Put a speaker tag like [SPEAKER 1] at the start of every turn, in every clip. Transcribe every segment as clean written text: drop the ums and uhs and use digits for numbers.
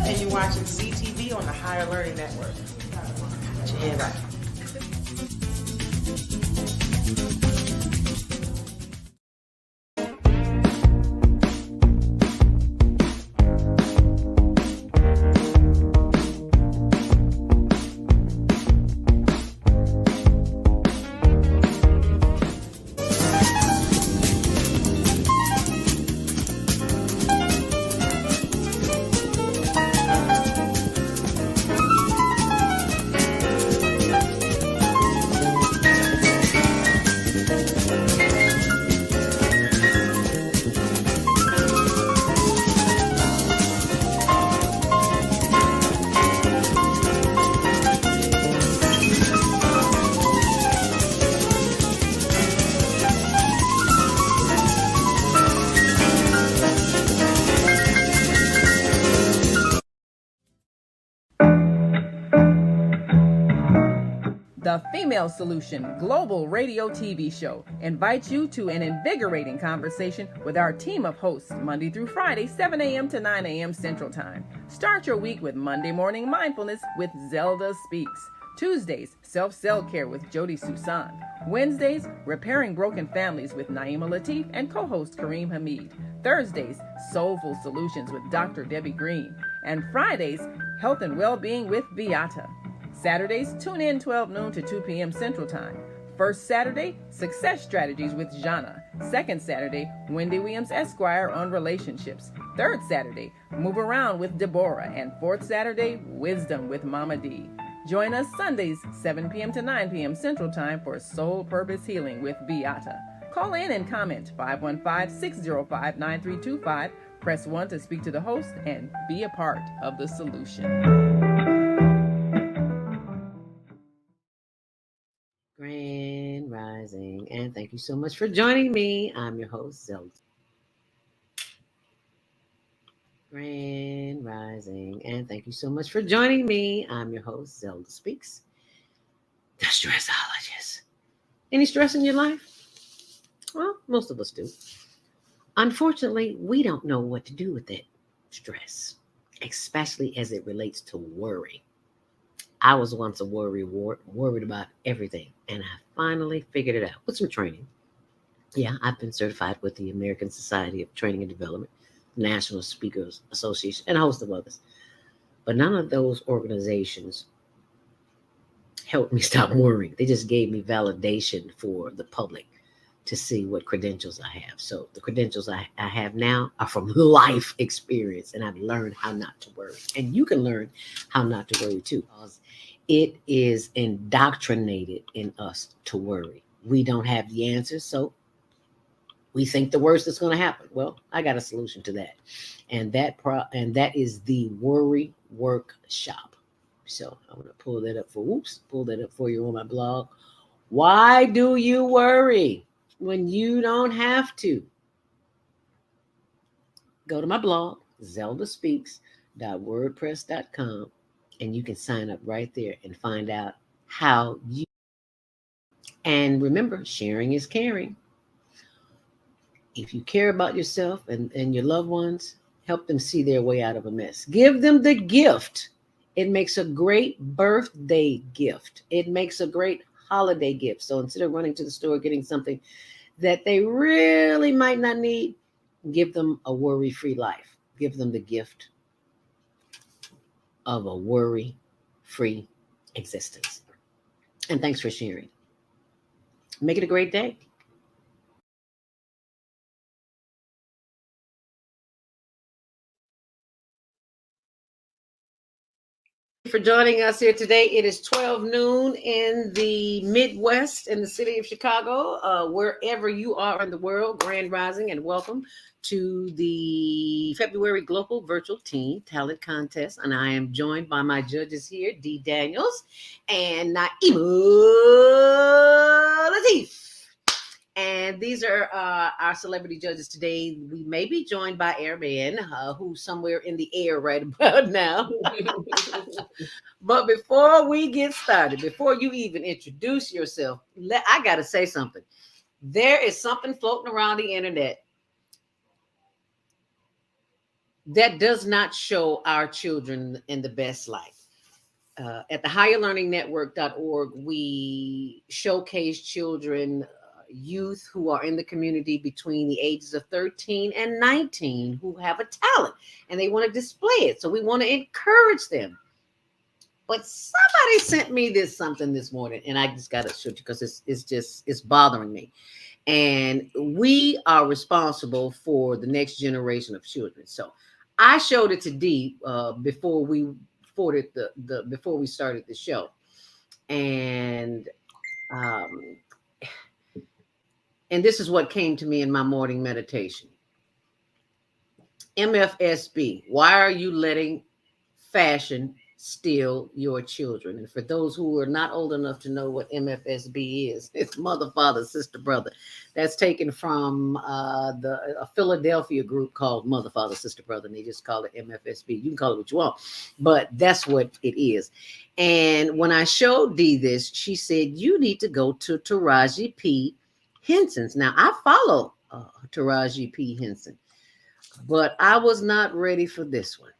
[SPEAKER 1] And you're watching CTV on the Higher Learning Network. Put your hand right.
[SPEAKER 2] The Female Solution Global Radio TV Show invites you to an invigorating conversation with our team of hosts Monday through Friday, 7 a.m. to 9 a.m. Central Time. Start your week with Monday Morning Mindfulness with Zelda Speaks. Tuesdays, Self-Cell Care with Jody Susan. Wednesdays, Repairing Broken Families with Naima Latif and co-host Kareem Hamid. Thursdays, Soulful Solutions with Dr. Debbie Green. And Fridays, Health and Wellbeing with Beata. Saturdays, tune in 12 noon to 2 p.m. Central Time. First Saturday, Success Strategies with Jana. Second Saturday, Wendy Williams Esquire on relationships. Third Saturday, Move Around with Deborah. And fourth Saturday, Wisdom with Mama D. Join us Sundays, 7 p.m. to 9 p.m. Central Time for Soul Purpose Healing with Beata. Call in and comment 515-605-9325. Press 1 to speak to the host and be a part of the solution.
[SPEAKER 3] Grand Rising, and thank you so much for joining me. I'm your host, Zelda. Grand Rising, and thank you so much for joining me. I'm your host, Zelda Speaks, the stressologist. Any stress in your life? Well, most of us do. Unfortunately, we don't know what to do with that stress, especially as it relates to worry. I was once a worried about everything, and I finally figured it out with some training. Yeah, I've been certified with the American Society of Training and Development, National Speakers Association, and a host of others. But none of those organizations helped me stop worrying. They just gave me validation for the public to see what credentials I have. So the credentials I have now are from life experience, and I've learned how not to worry. And you can learn how not to worry too, because it is indoctrinated in us to worry. We don't have the answers, so we think the worst is going to happen. Well, I got a solution to that, and that is the Worry Workshop. So I'm going to pull that up for you on my blog. Why do you worry when you don't have to? Go to my blog, zeldaspeaks.wordpress.com, and you can sign up right there and find out how you. And remember, sharing is caring. If you care about yourself and your loved ones, help them see their way out of a mess. Give them the gift. It makes a great birthday gift. It makes a great holiday gift. So instead of running to the store getting something that they really might not need, give them a worry-free life. Give them the gift of a worry-free existence. And thanks for sharing. Make it a great day. for joining us here today. It is 12 noon in the Midwest in the city of Chicago. Wherever you are in the world, Grand Rising, and welcome to the February Global Virtual Teen Talent Contest. And I am joined by my judges here, Dee Daniels and Naima Latif. And these are our celebrity judges today. We may be joined by Airman, who's somewhere in the air right about now. But before we get started, before you even introduce yourself, I got to say something. There is something floating around the internet that does not show our children in the best light. At the higherlearningnetwork.org, we showcase children, youth who are in the community between the ages of 13 and 19 who have a talent and they want to display it. So we want to encourage them. But somebody sent me something this morning, and I just got to show you because it's bothering me. And we are responsible for the next generation of children. So I showed it to Dee before we before we started the show, and this is what came to me in my morning meditation. MFSB, why are you letting fashion steal your children? And for those who are not old enough to know what MFSB is, it's mother, father, sister, brother. That's taken from a Philadelphia group called Mother, Father, Sister, Brother, and they just call it MFSB. You can call it what you want, but that's what it is. And when I showed Dee this, she said, you need to go to Taraji P. Henson's. Now, I follow Taraji P. Henson, but I was not ready for this one.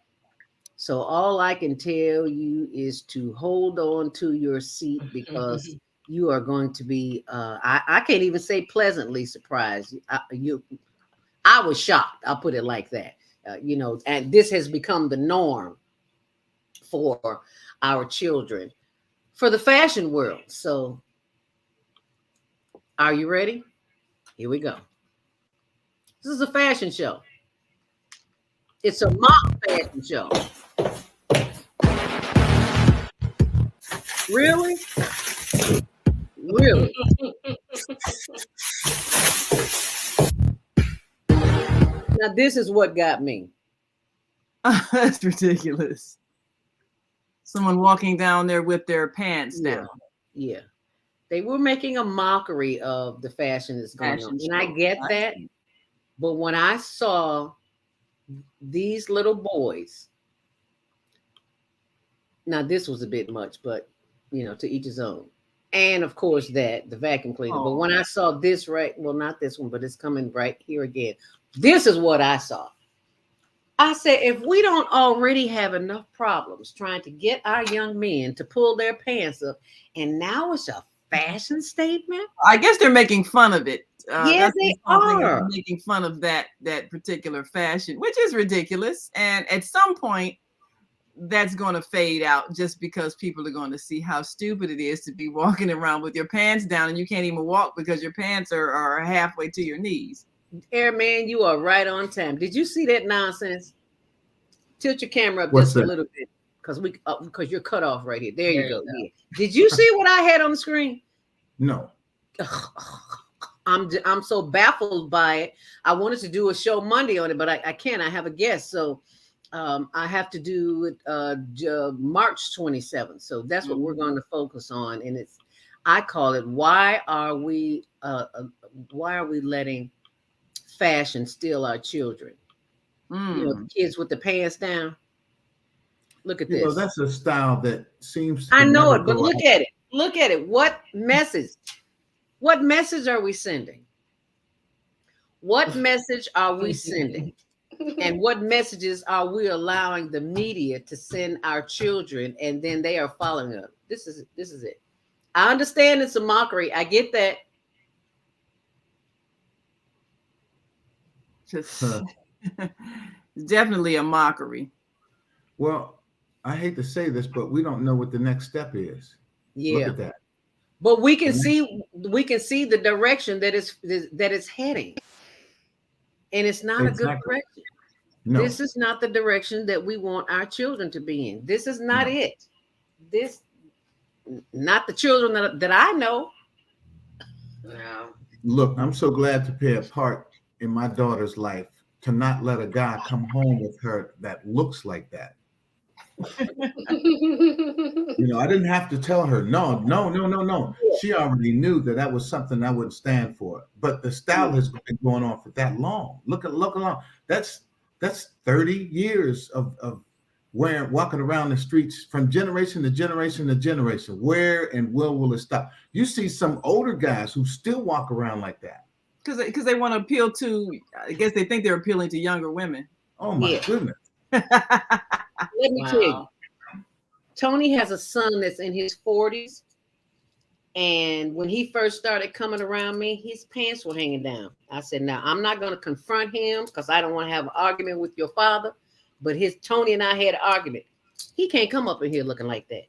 [SPEAKER 3] So all I can tell you is to hold on to your seat because you are going to be, I can't even say pleasantly surprised. I was shocked. I'll put it like that. And this has become the norm for our children, for the fashion world. So are you ready? Here we go. This is a fashion show. It's a mock fashion show. Really? Really? Now, this is what got me.
[SPEAKER 2] That's ridiculous. Someone walking down there with their pants down.
[SPEAKER 3] Yeah. They were making a mockery of the fashion that's going on. And I get that. But when I saw these little boys, now this was a bit much, but to each his own. And of course the vacuum cleaner. But when I saw this not this one, but it's coming right here again. This is what I saw. I said, if we don't already have enough problems trying to get our young men to pull their pants up, and now it's a fashion statement.
[SPEAKER 2] I guess they're making fun of it.
[SPEAKER 3] Yes, they are
[SPEAKER 2] making fun of that particular fashion, which is ridiculous. And at some point, that's going to fade out just because people are going to see how stupid it is to be walking around with your pants down and you can't even walk because your pants are halfway to your knees.
[SPEAKER 3] Airman, you are right on time. Did you see that nonsense? Tilt your camera up
[SPEAKER 4] What's
[SPEAKER 3] just
[SPEAKER 4] that?
[SPEAKER 3] a little bit because you're cut off right here. There you go. Yeah. Did you see what I had on the screen?
[SPEAKER 4] No.
[SPEAKER 3] I'm so baffled by it. I wanted to do a show Monday on it, but I can't. I have a guest, so I have to do it March 27th. So that's what we're going to focus on, and I call it why are we letting fashion steal our children? The kids with the pants down. Look at this.
[SPEAKER 4] That's a style that seems.
[SPEAKER 3] I know it, but look at it. Look at it. What message? What message are we sending? What message are we sending? And what messages are we allowing the media to send our children? And then they are following up. This is it. I understand it's a mockery. I get that.
[SPEAKER 2] It's definitely a mockery.
[SPEAKER 4] Well, I hate to say this, but we don't know what the next step is.
[SPEAKER 3] Yeah.
[SPEAKER 4] Look at that.
[SPEAKER 3] But we can see the direction that it's heading. And it's not a good direction. No. This is not the direction that we want our children to be in. This is not it. this, not the children that I know.
[SPEAKER 5] No.
[SPEAKER 4] Look, I'm so glad to play a part in my daughter's life to not let a guy come home with her that looks like that. You know, I didn't have to tell her, no, no, no, no, no. She already knew that was something I wouldn't stand for. But the style has been going on for that long. Look along. That's 30 years of walking around the streets from generation to generation to generation. Where and will it stop? You see some older guys who still walk around like that.
[SPEAKER 2] Because they want to appeal to, I guess they think they're appealing to younger women.
[SPEAKER 4] Oh my goodness.
[SPEAKER 3] Let me tell you. Tony has a son that's in his 40s. And when he first started coming around me, his pants were hanging down. I said, now I'm not going to confront him because I don't want to have an argument with your father. But Tony and I had an argument. He can't come up in here looking like that.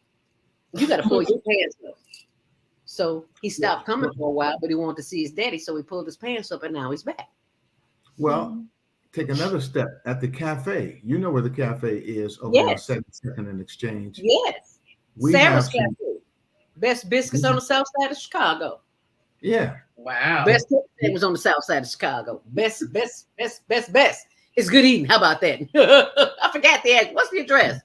[SPEAKER 3] You got to pull your pants up. So he stopped coming for a while, but he wanted to see his daddy. So he pulled his pants up and now he's back.
[SPEAKER 4] Well, take another step at the cafe. You know where the cafe is over on 72nd and Exchange.
[SPEAKER 3] Yes. Sarah's Cafe. Best biscuits on the south side of Chicago.
[SPEAKER 4] Yeah.
[SPEAKER 5] Wow.
[SPEAKER 3] Best thing was on the south side of Chicago. Best. It's good eating. How about that? I forgot the address. What's the address?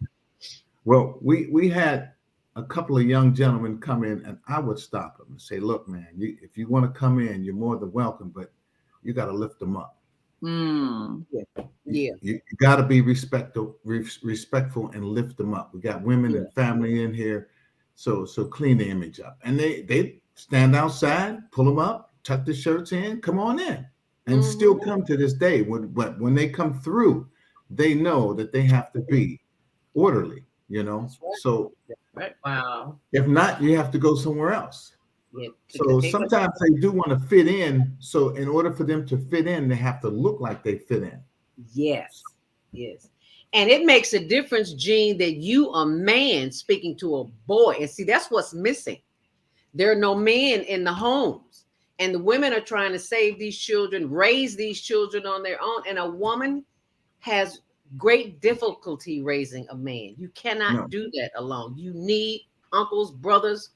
[SPEAKER 4] Well, we had a couple of young gentlemen come in, and I would stop them and say, look, man, if you want to come in, you're more than welcome, but you got to lift them up.
[SPEAKER 3] Yeah.
[SPEAKER 4] You got to be respectful and lift them up. We got women and family in here. So clean the image up. And they stand outside, pull them up, tuck the shirts in, come on in. And still come to this day. When they come through, they know that they have to be orderly, you know. Right. So
[SPEAKER 5] wow.
[SPEAKER 4] If not, you have to go somewhere else.
[SPEAKER 3] Yeah.
[SPEAKER 4] So sometimes they do want to fit in. So in order for them to fit in, they have to look like they fit in.
[SPEAKER 3] Yes. And it makes a difference, Gene, that you a man speaking to a boy. And see, that's what's missing. There are no men in the homes. And the women are trying to save these children, raise these children on their own. And a woman has great difficulty raising a man. You cannot do that alone. You need uncles, brothers,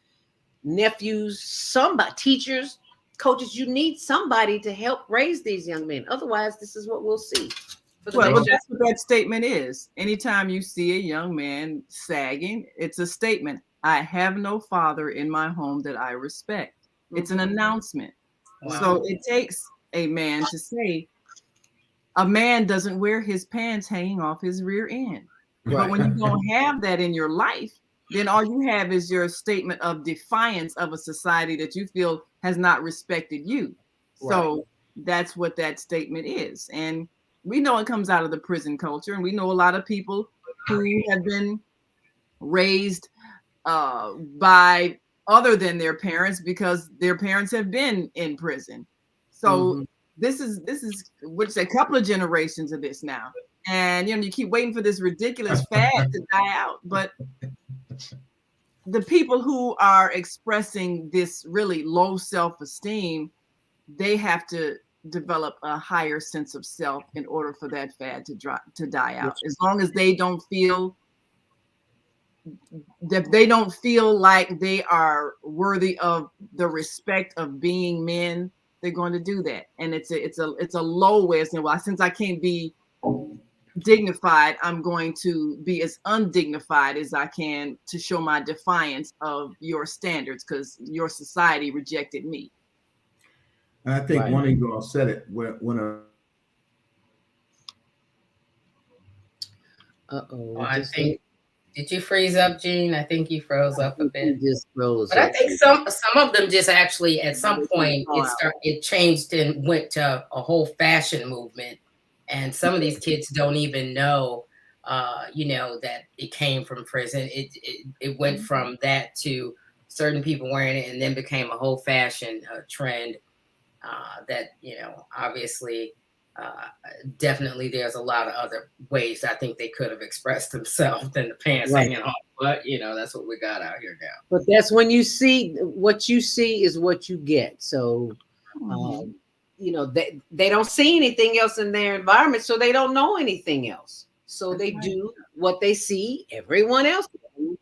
[SPEAKER 3] nephews, somebody, teachers, coaches. You need somebody to help raise these young men. Otherwise, this is what we'll see.
[SPEAKER 2] Well, that's what that statement is. Anytime you see a young man sagging, it's a statement. I have no father in my home that I respect. It's an announcement. Wow. So it takes a man to say, a man doesn't wear his pants hanging off his rear end. Right. But when you don't have that in your life, then all you have is your statement of defiance of a society that you feel has not respected you. Right. So that's what that statement is. And we know it comes out of the prison culture. And we know a lot of people who have been raised by other than their parents because their parents have been in prison. So this is which a couple of generations of this now. And you keep waiting for this ridiculous fad to die out. But the people who are expressing this really low self-esteem, they have to develop a higher sense of self in order for that fad to die out. As long as they don't feel that they don't feel like they are worthy of the respect of being men, they're going to do that. And it's a low way of saying, well, since I can't be dignified, I'm going to be as undignified as I can to show my defiance of your standards because your society rejected me.
[SPEAKER 4] And I think one of you all said it
[SPEAKER 5] I think. Did you freeze up, Gene? I think you froze up a bit.
[SPEAKER 3] Just froze.
[SPEAKER 5] But I think some of them just actually at some point it changed and went to a whole fashion movement, and some of these kids don't even know, that it came from prison. It went from that to certain people wearing it, and then became a whole fashion trend. That obviously. Definitely there's a lot of other ways I think they could have expressed themselves than the pants hanging off, but that's what we got out here now.
[SPEAKER 3] But that's when you see what you see is what you get. So they don't see anything else in their environment, so they don't know anything else. So they do what they see everyone else do.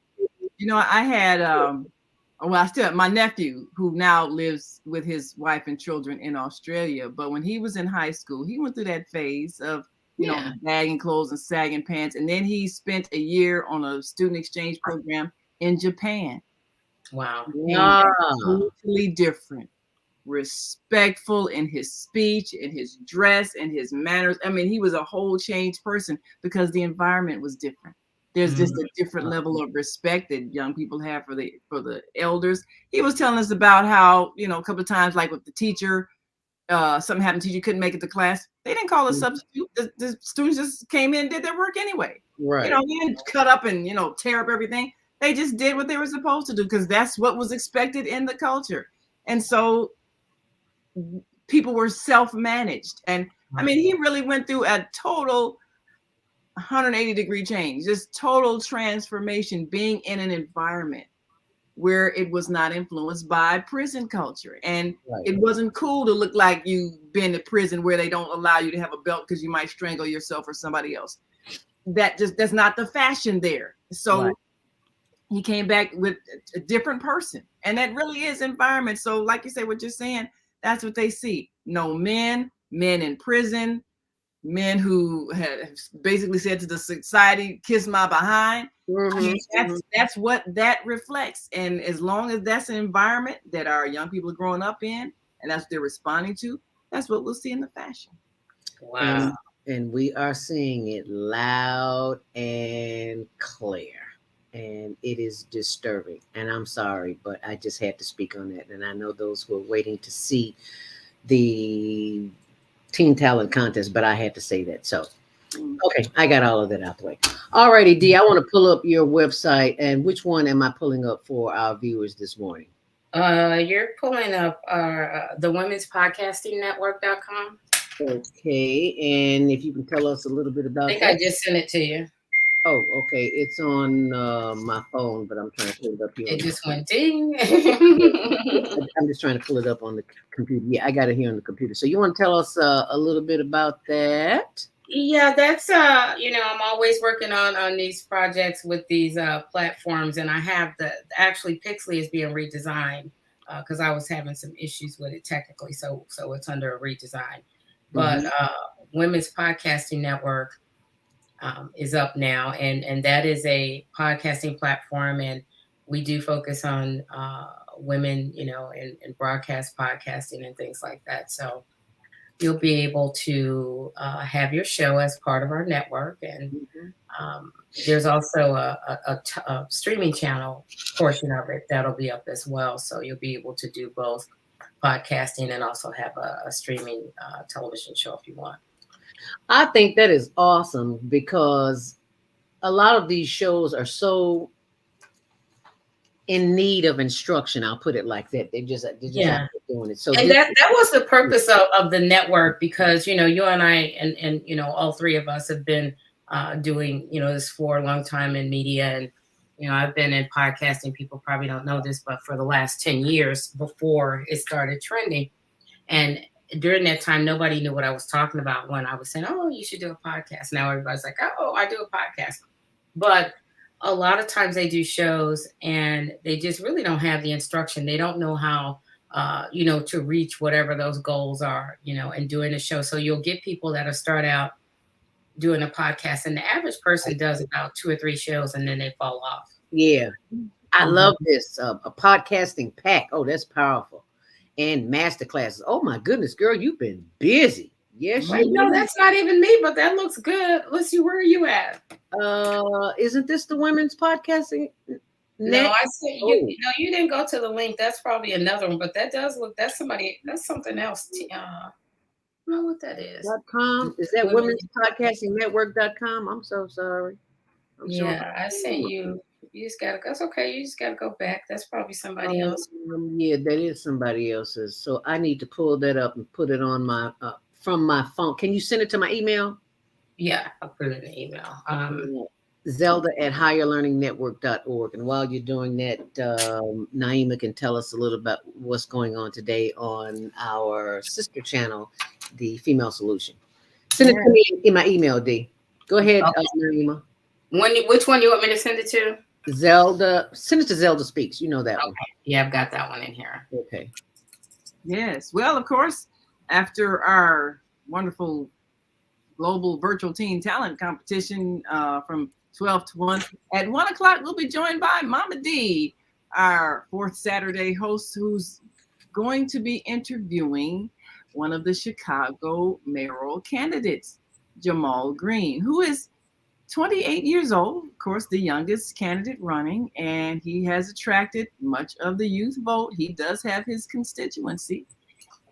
[SPEAKER 2] You know, I had I still have my nephew who now lives with his wife and children in Australia. But when he was in high school, he went through that phase of, you know, bagging clothes and sagging pants. And then he spent a year on a student exchange program in Japan.
[SPEAKER 5] Wow.
[SPEAKER 2] Totally different, respectful in his speech, in his dress, in his manners. I mean, he was a whole changed person because the environment was different. There's just a different level of respect that young people have for the elders. He was telling us about how, you know, a couple of times, like with the teacher, something happened to you couldn't make it to class. They didn't call a substitute. The students just came in and did their work anyway.
[SPEAKER 3] Right.
[SPEAKER 2] You know, they didn't cut up and, you know, tear up everything. They just did what they were supposed to do because that's what was expected in the culture. And so people were self-managed. And I mean, he really went through a total 180-degree change, just total transformation, being in an environment where it was not influenced by prison culture. And it wasn't cool to look like you've been to prison where they don't allow you to have a belt because you might strangle yourself or somebody else. That's not the fashion there. So he came back with a different person. And that really is environment. So like you say, what you're saying, that's what they see. No men in prison, men who had basically said to the society, kiss my behind. I mean, that's what that reflects. And as long as that's an environment that our young people are growing up in, and that's what they're responding to, that's what we'll see in the fashion.
[SPEAKER 5] Wow.
[SPEAKER 3] And we are seeing it loud and clear. And it is disturbing. And I'm sorry, but I just had to speak on that. And I know those who are waiting to see the Teen Talent Contest, but I had to say that. So, okay, I got all of that out the way. All righty, Dee, I want to pull up your website. And which one am I pulling up for our viewers this morning?
[SPEAKER 5] You're pulling up the Women's Podcasting Network.com.
[SPEAKER 3] Okay, and if you can tell us a little bit about
[SPEAKER 5] I think
[SPEAKER 3] that.
[SPEAKER 5] I just sent it to you.
[SPEAKER 3] Oh, okay. It's on my phone, but I'm trying to pull it up here.
[SPEAKER 5] It just went ding.
[SPEAKER 3] I'm just trying to pull it up on the computer. Yeah, I got it here on the computer. So you want to tell us a little bit about that?
[SPEAKER 5] Yeah, that's you know, I'm always working on these projects with these platforms, and I have actually Pixley is being redesigned because I was having some issues with it technically, so it's under a redesign. But Women's Podcasting Network is up now, and that is a podcasting platform, and we do focus on women, you know, in broadcast podcasting and things like that. So you'll be able to have your show as part of our network, and there's also a streaming channel portion of it that'll be up as well. So you'll be able to do both podcasting and also have a streaming television show if you want.
[SPEAKER 3] I think that is awesome because a lot of these shows are so in need of instruction. I'll put it like that. They just doing it. So
[SPEAKER 5] and that was the purpose of the network, because, you know, you and I and you know, all three of us have been doing, you know, this for a long time in media. And, you know, I've been in podcasting. People probably don't know this, but for the last 10 years before it started trending. And during that time, nobody knew what I was talking about when I was saying, oh, you should do a podcast. Now everybody's like, oh, I do a podcast. But a lot of times they do shows and they just really don't have the instruction. They don't know how, you know, to reach whatever those goals are, you know, and doing a show. So you'll get people that'll start out doing a podcast, and the average person does about 2 or 3 shows and then they fall off.
[SPEAKER 3] Yeah. I love this. A podcasting pack. Oh, that's powerful. And master classes. Oh my goodness, girl, you've been busy. Yes,
[SPEAKER 5] well, no, that's not even me, but that looks good. Let's see, where are you at?
[SPEAKER 3] Isn't this the Women's Podcasting Net?
[SPEAKER 5] No, I said you. No, you didn't go to the link. That's probably another one, but that does look. That's somebody. That's something else. I don't know what that is.
[SPEAKER 3] .com. Is that Women's Podcasting Network.com? I'm so sorry.
[SPEAKER 5] I sent you. You just gotta go. That's okay. You just gotta go back. That's probably somebody else.
[SPEAKER 3] Yeah, that is somebody else's. So I need to pull that up and put it on my from my phone. Can you send it to my email?
[SPEAKER 5] Yeah, I'll put it in the email.
[SPEAKER 3] Zelda@higherlearningnetwork.org. And while you're doing that, Naima can tell us a little about what's going on today on our sister channel, the Female Solution. Send it to me in my email, D. Go ahead, Naima.
[SPEAKER 5] Which one you want me to send it to?
[SPEAKER 3] Zelda, send it to Zelda Speaks. You know that
[SPEAKER 5] Okay.
[SPEAKER 3] one.
[SPEAKER 5] Yeah, I've got that one in here.
[SPEAKER 3] Okay.
[SPEAKER 2] Yes. Well, of course, after our wonderful global virtual teen talent competition from 12 to 1, at 1 o'clock, we'll be joined by Mama D, our fourth Saturday host, who's going to be interviewing one of the Chicago mayoral candidates, Jamal Green, who is 28 years old, of course, the youngest candidate running, and he has attracted much of the youth vote. He does have his constituency.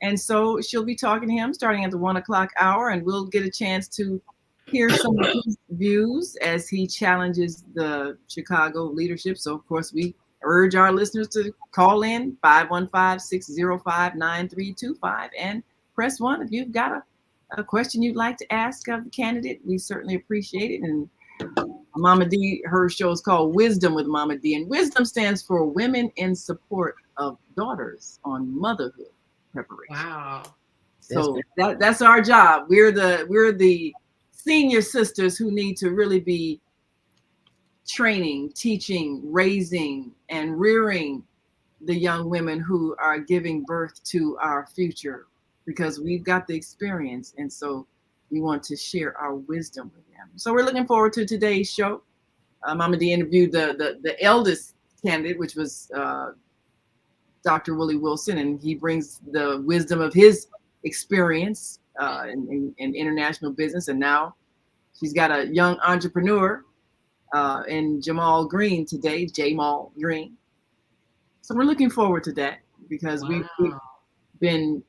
[SPEAKER 2] And so she'll be talking to him starting at the 1 o'clock hour, and we'll get a chance to hear some of his views as he challenges the Chicago leadership. So, of course, we urge our listeners to call in 515-605-9325 and press 1 if you've got a question you'd like to ask of the candidate. We certainly appreciate it. And Mama D, her show is called Wisdom with Mama D, and wisdom stands for Women in Support of Daughters on Motherhood Preparation.
[SPEAKER 5] Wow.
[SPEAKER 2] So that's our job. We're the senior sisters who need to really be training, teaching, raising, and rearing the young women who are giving birth to our future, because we've got the experience, and so we want to share our wisdom with them. So we're looking forward to today's show. Mama D interviewed the eldest candidate, which was Dr. Willie Wilson, and he brings the wisdom of his experience in international business. And now she's got a young entrepreneur in Jamal Green today, Jamal Green. So we're looking forward to that, because we've been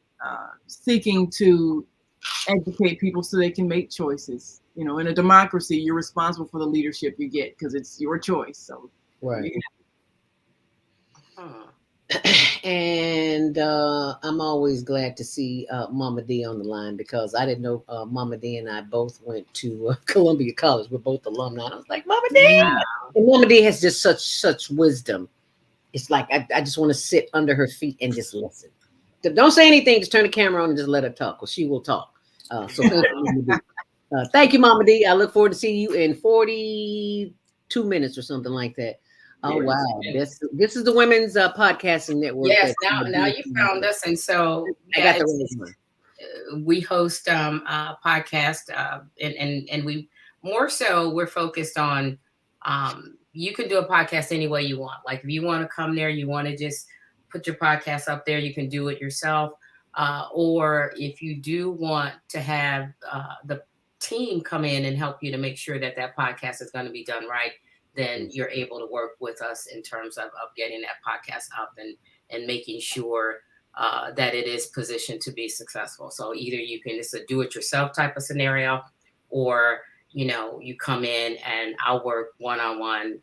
[SPEAKER 2] seeking to educate people so they can make choices. You know, in a democracy, you're responsible for the leadership you get because it's your choice. So,
[SPEAKER 3] right. And I'm always glad to see Mama D on the line, because I didn't know Mama D and I both went to Columbia College. We're both alumni. I was like, Mama D! Yeah. And Mama D has just such wisdom. It's like I just want to sit under her feet and just listen. Don't say anything. Just turn the camera on and just let her talk, because she will talk. So thank you, Mama D. I look forward to seeing you in 42 minutes or something like that. Oh, wow. This is the Women's Podcasting Network.
[SPEAKER 5] Yes, now you found us. And so yeah, we host a podcast, and we more so we're focused on you can do a podcast any way you want. Like if you want to come there, you want to just put your podcast up there, you can do it yourself. Or if you do want to have the team come in and help you to make sure that podcast is going to be done right, then you're able to work with us in terms of getting that podcast up and making sure that it is positioned to be successful. So either you can, it's a do-it-yourself type of scenario, or you come in and I'll work one-on-one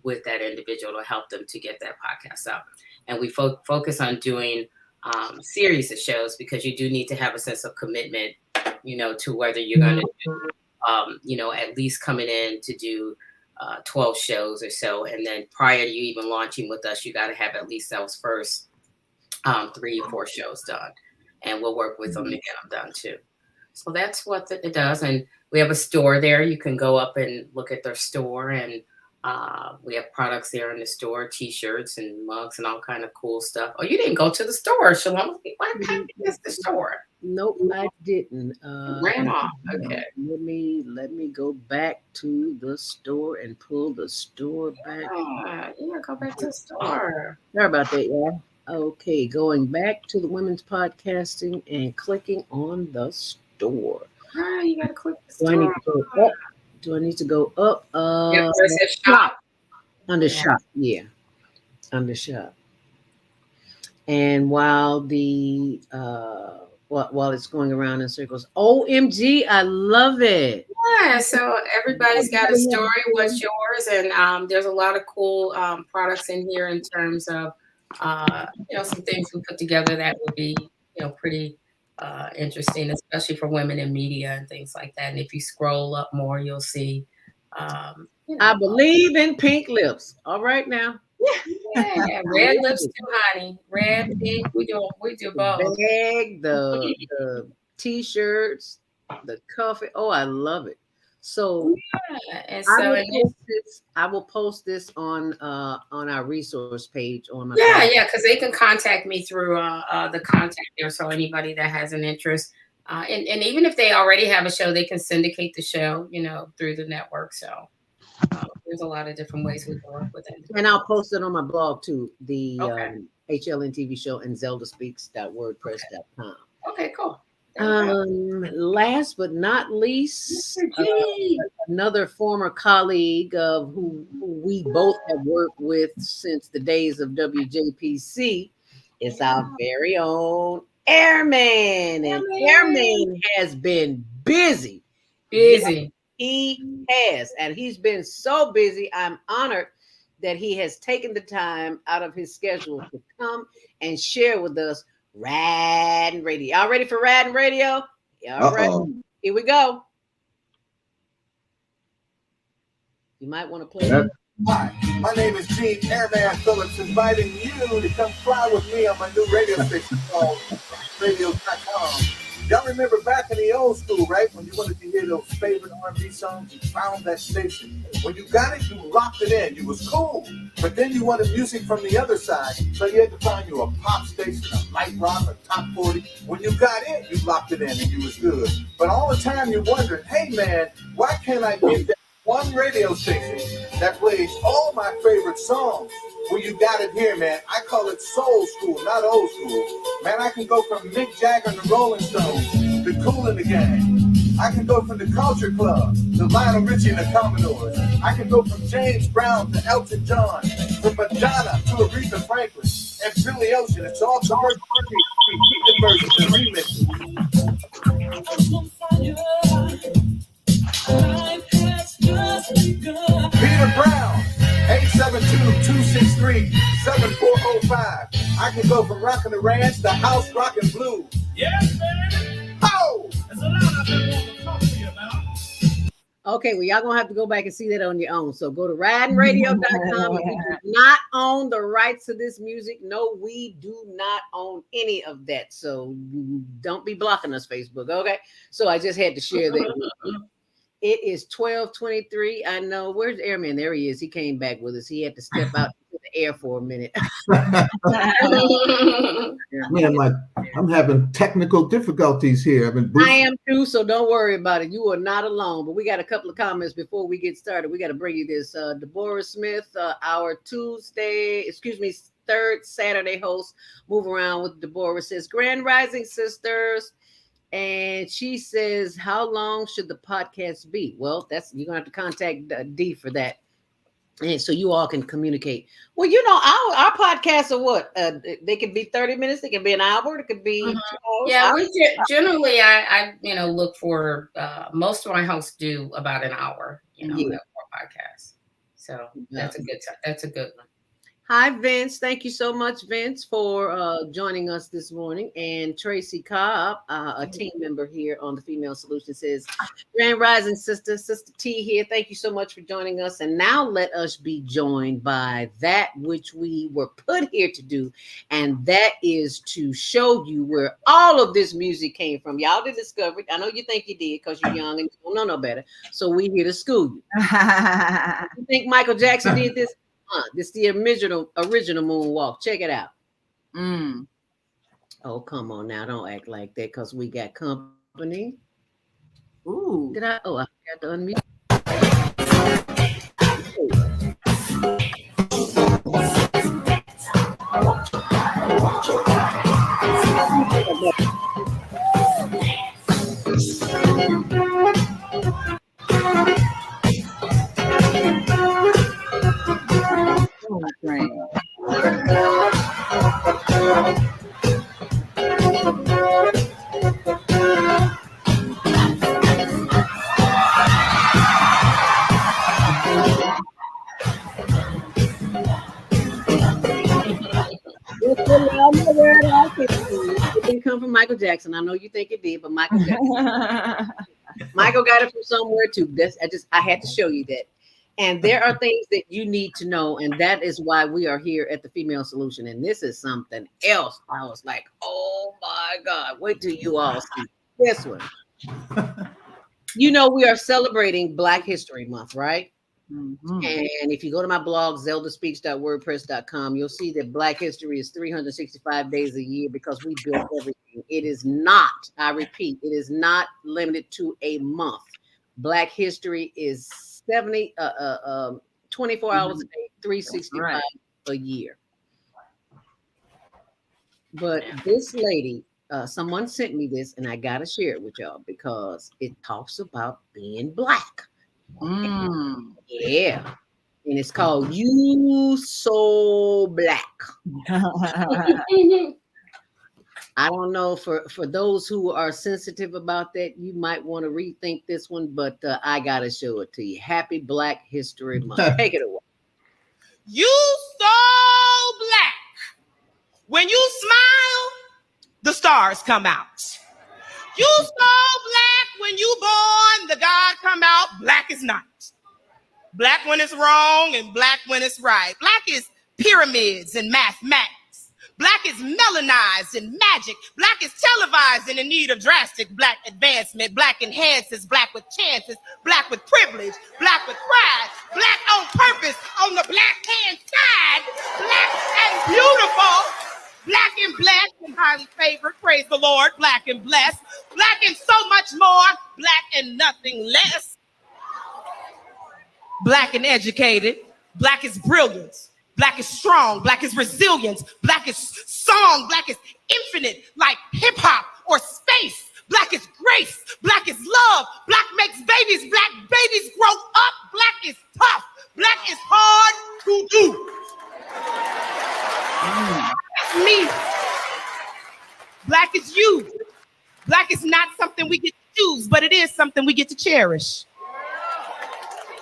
[SPEAKER 5] with that individual to help them to get that podcast up. And we focus on doing series of shows, because you do need to have a sense of commitment, to whether you're going to do, at least coming in to do 12 shows or so. And then prior to you even launching with us, you got to have at least those first 3 or 4 shows done. And we'll work with them to get them done too. So that's what it does. And we have a store there. You can go up and look at their store, and we have products there in the store, T-shirts and mugs and all kind of cool stuff. Oh, you didn't go to the store, Shalom. Why did you miss the store?
[SPEAKER 3] Nope, I didn't.
[SPEAKER 5] Ran off. Okay.
[SPEAKER 3] Let me go back to the store and pull the store back.
[SPEAKER 5] Yeah, go back to the store.
[SPEAKER 3] Sorry about that, y'all. Okay, going back to the Women's Podcasting and clicking on the store.
[SPEAKER 5] You gotta click the store.
[SPEAKER 3] Do I need to go up?
[SPEAKER 5] Yeah, where it says shop.
[SPEAKER 3] Under shop, yeah. Under shop. And while the while it's going around in circles, OMG, I love it.
[SPEAKER 5] Yeah, so everybody's got a story. What's yours? And there's a lot of cool products in here in terms of some things we put together that would be pretty interesting, especially for women in media and things like that. And if you scroll up more, you'll see.
[SPEAKER 3] I believe in pink lips. All right now.
[SPEAKER 5] Yeah, red lips too, honey. Red, pink. We do both.
[SPEAKER 3] The bag, the T-shirts, the coffee. Oh, I love it. So
[SPEAKER 5] And so
[SPEAKER 3] I will post this on our resource page on my
[SPEAKER 5] because they can contact me through the contact there. So anybody that has an interest, and even if they already have a show, they can syndicate the show, through the network. So there's a lot of different ways we can work with it.
[SPEAKER 3] And I'll post it on my blog too, the
[SPEAKER 5] Okay.
[SPEAKER 3] HLN TV show and zeldaspeaks.wordpress.com.
[SPEAKER 5] Okay, cool.
[SPEAKER 3] Last but not least, another former colleague of who we both have worked with since the days of WJPC is our very own Airman. And Airman has been busy.
[SPEAKER 5] Busy.
[SPEAKER 3] He has, and he's been so busy. I'm honored that he has taken the time out of his schedule to come and share with us Rad and Radio. Y'all ready for Rad and Radio? All right, here we go. You might want to play it.
[SPEAKER 6] Hi, my name is Gene Airman Phillips, inviting you to come fly with me on my new radio station called radio.com. Y'all remember back in the old school, right? When you wanted to hear those favorite R&B songs, you found that station. When you got it, you locked it in. You was cool. But then you wanted music from the other side. So you had to find you a pop station, a light rock, a top 40. When you got it, you locked it in and you was good. But all the time you're wondering, hey man, why can't I get that one radio station that plays all my favorite songs? Well, you got it here, man. I call it soul school, not old school. Man, I can go from Mick Jagger and the Rolling Stones to Kool and the Gang. I can go from the Culture Club to Lionel Richie and the Commodores. I can go from James Brown to Elton John, from Madonna to Aretha Franklin and Billy Ocean. It's all commercial versions and remixes. Peter Brown, 872-263-7405. I can go from rockin' the ranch to house rockin' blues.
[SPEAKER 7] Yes, man.
[SPEAKER 6] Oh!
[SPEAKER 7] There's a lot I've been wanting to talk to you about.
[SPEAKER 3] Okay, well, y'all gonna have to go back and see that on your own. So go to radinradio.com. We do not own the rights to this music. No, we do not own any of that. So don't be blocking us, Facebook. Okay. So I just had to share that. It is 12:23. I know. Where's Airman? There he is. He came back with us. He had to step out into the air for a minute.
[SPEAKER 4] Man, I'm having technical difficulties here.
[SPEAKER 3] I am too, so don't worry about it. You are not alone. But we got a couple of comments before we get started. We got to bring you this. Deborah Smith, our third Saturday host, Move Around with Deborah, says, Grand Rising Sisters. And she says, how long should the podcast be? Well, you're gonna have to contact D for that, and so you all can communicate. Well, our podcasts are what? They could be 30 minutes. They can be an hour. It could be 2 hours.
[SPEAKER 5] Yeah, generally I look for most of my hosts do about an hour. For podcasts. So that's a good time. That's a good one.
[SPEAKER 3] Hi, Vince. Thank you so much, Vince, for joining us this morning. And Tracy Cobb, a team member here on the Female Solution, says, Grand Rising Sister T here. Thank you so much for joining us. And now let us be joined by that which we were put here to do. And that is to show you where all of this music came from. Y'all did discover it. I know you think you did because you're young and you don't know no better. So we here to school you. You think Michael Jackson did this? This is the original moonwalk. Check it out. Oh, come on now. Don't act like that because we got company.
[SPEAKER 2] Ooh.
[SPEAKER 3] I forgot to unmute. It didn't come from Michael Jackson. I know you think it did, but Michael Jackson. Michael got it from somewhere too. I had to show you that. And there are things that you need to know, and that is why we are here at the Female Solution. And this is something else. I was like, oh my God, wait till you all see this one. You know, we are celebrating Black History Month, right?
[SPEAKER 2] Mhm.
[SPEAKER 3] And if you go to my blog, zeldaspeaks.wordpress.com, you'll see that Black History is 365 days a year because we built everything. It is not, I repeat, it is not limited to a month. Black History is 24 hours a day, 365
[SPEAKER 2] Right.
[SPEAKER 3] a year. But this lady, someone sent me this, and I gotta share it with y'all because it talks about being Black.
[SPEAKER 2] Mm.
[SPEAKER 3] Yeah. And it's called You So Black. I don't know, for those who are sensitive about that, you might want to rethink this one, but I gotta show it to you. Happy Black History Month. Take it away.
[SPEAKER 8] You so black. When you smile, the stars come out. You so black. When you born, the God come out. Black is night. Black when it's wrong and black when it's right. Black is pyramids and mathematics. Black is melanized in magic. Black is televised and in need of drastic Black advancement. Black enhances, Black with chances, Black with privilege, Black with pride, Black on purpose on the Black hand side, Black and beautiful, Black and blessed and highly favored, praise the Lord, Black and blessed, Black and so much more, Black and nothing less. Black and educated, Black is brilliance, Black is strong, Black is resilience, Black is song, Black is infinite, like hip hop or space. Black is grace, Black is love, Black makes babies, Black babies grow up, Black is tough, Black is hard to do. That's me. Black is you. Black is not something we get to choose, but it is something we get to cherish.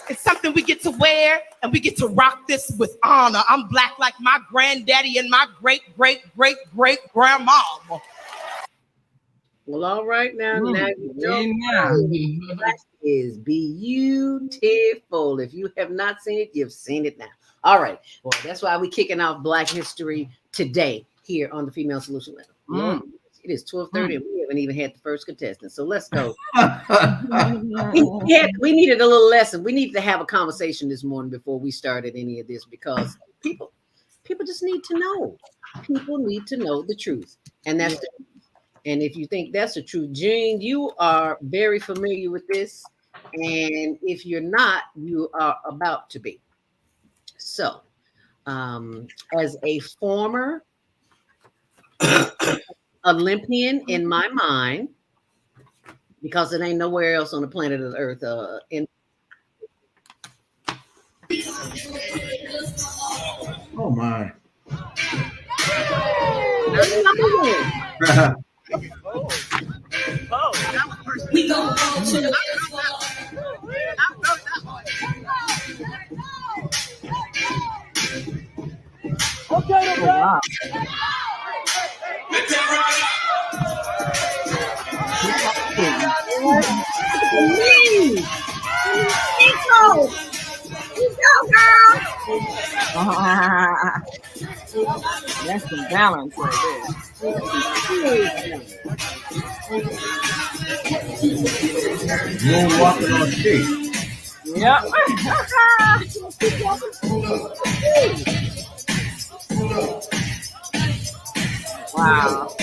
[SPEAKER 8] It's something we get to wear and we get to rock this with honor. I'm Black like my granddaddy and my great-great-great-great-grandma.
[SPEAKER 3] Well, all right now you know
[SPEAKER 2] Yeah.
[SPEAKER 3] Black is beautiful. If you have not seen it, you've seen it now. All right. Well, that's why we're kicking off Black History today here on the Female Solution Lab. It is 12:30 and we haven't even had the first contestant. So let's go. We needed a little lesson. We needed to have a conversation this morning before we started any of this because people just need to know. People need to know the truth. And that's the truth. And if you think that's the truth, Jean, you are very familiar with this. And if you're not, you are about to be. So, as a former Olympian in my mind, because it ain't nowhere else on the planet of Earth.
[SPEAKER 4] Oh my.
[SPEAKER 9] We gon' go to the
[SPEAKER 2] Wow. That's some balance right
[SPEAKER 4] Moon walking on stage.
[SPEAKER 2] there. Yep. Wow. Wow.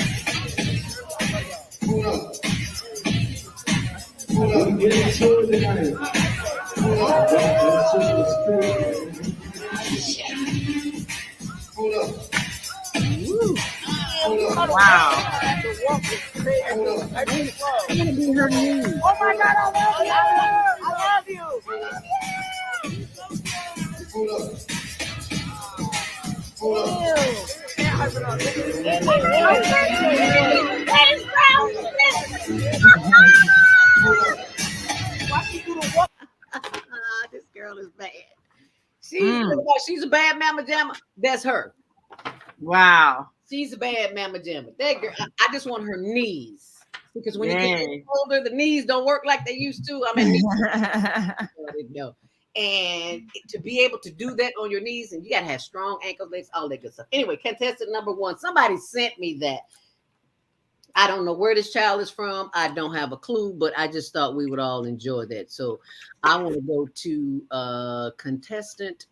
[SPEAKER 1] Oh my God, I love you. I love you.
[SPEAKER 3] This girl is bad. She's a bad mama jamma. That's her.
[SPEAKER 2] Wow.
[SPEAKER 3] She's a bad mama jamma. That girl, I just want her knees. Because when you get older, the knees don't work like they used to. I mean, no. And to be able to do that on your knees, and you gotta have strong ankle legs, all that good stuff. Anyway, contestant number one. Somebody sent me that. I don't know where this child is from. I don't have a clue, but I just thought we would all enjoy that. So I want to go to contestant.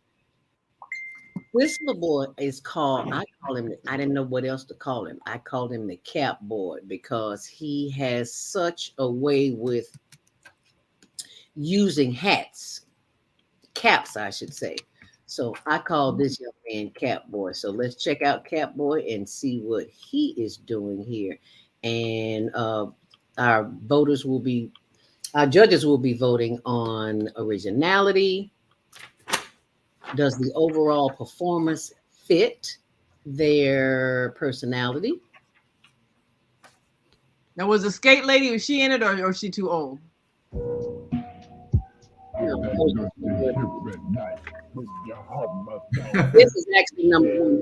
[SPEAKER 3] This little boy is called, I call him, I didn't know what else to call him. I called him the cap boy because he has such a way with using hats, caps, I should say. So I call this young man Cap Boy. So let's check out Cap Boy and see what he is doing here. And our judges will be voting on originality. Does the overall performance fit their personality?
[SPEAKER 2] Now, was the skate lady, was she in it or is she too old?
[SPEAKER 3] This is actually number one.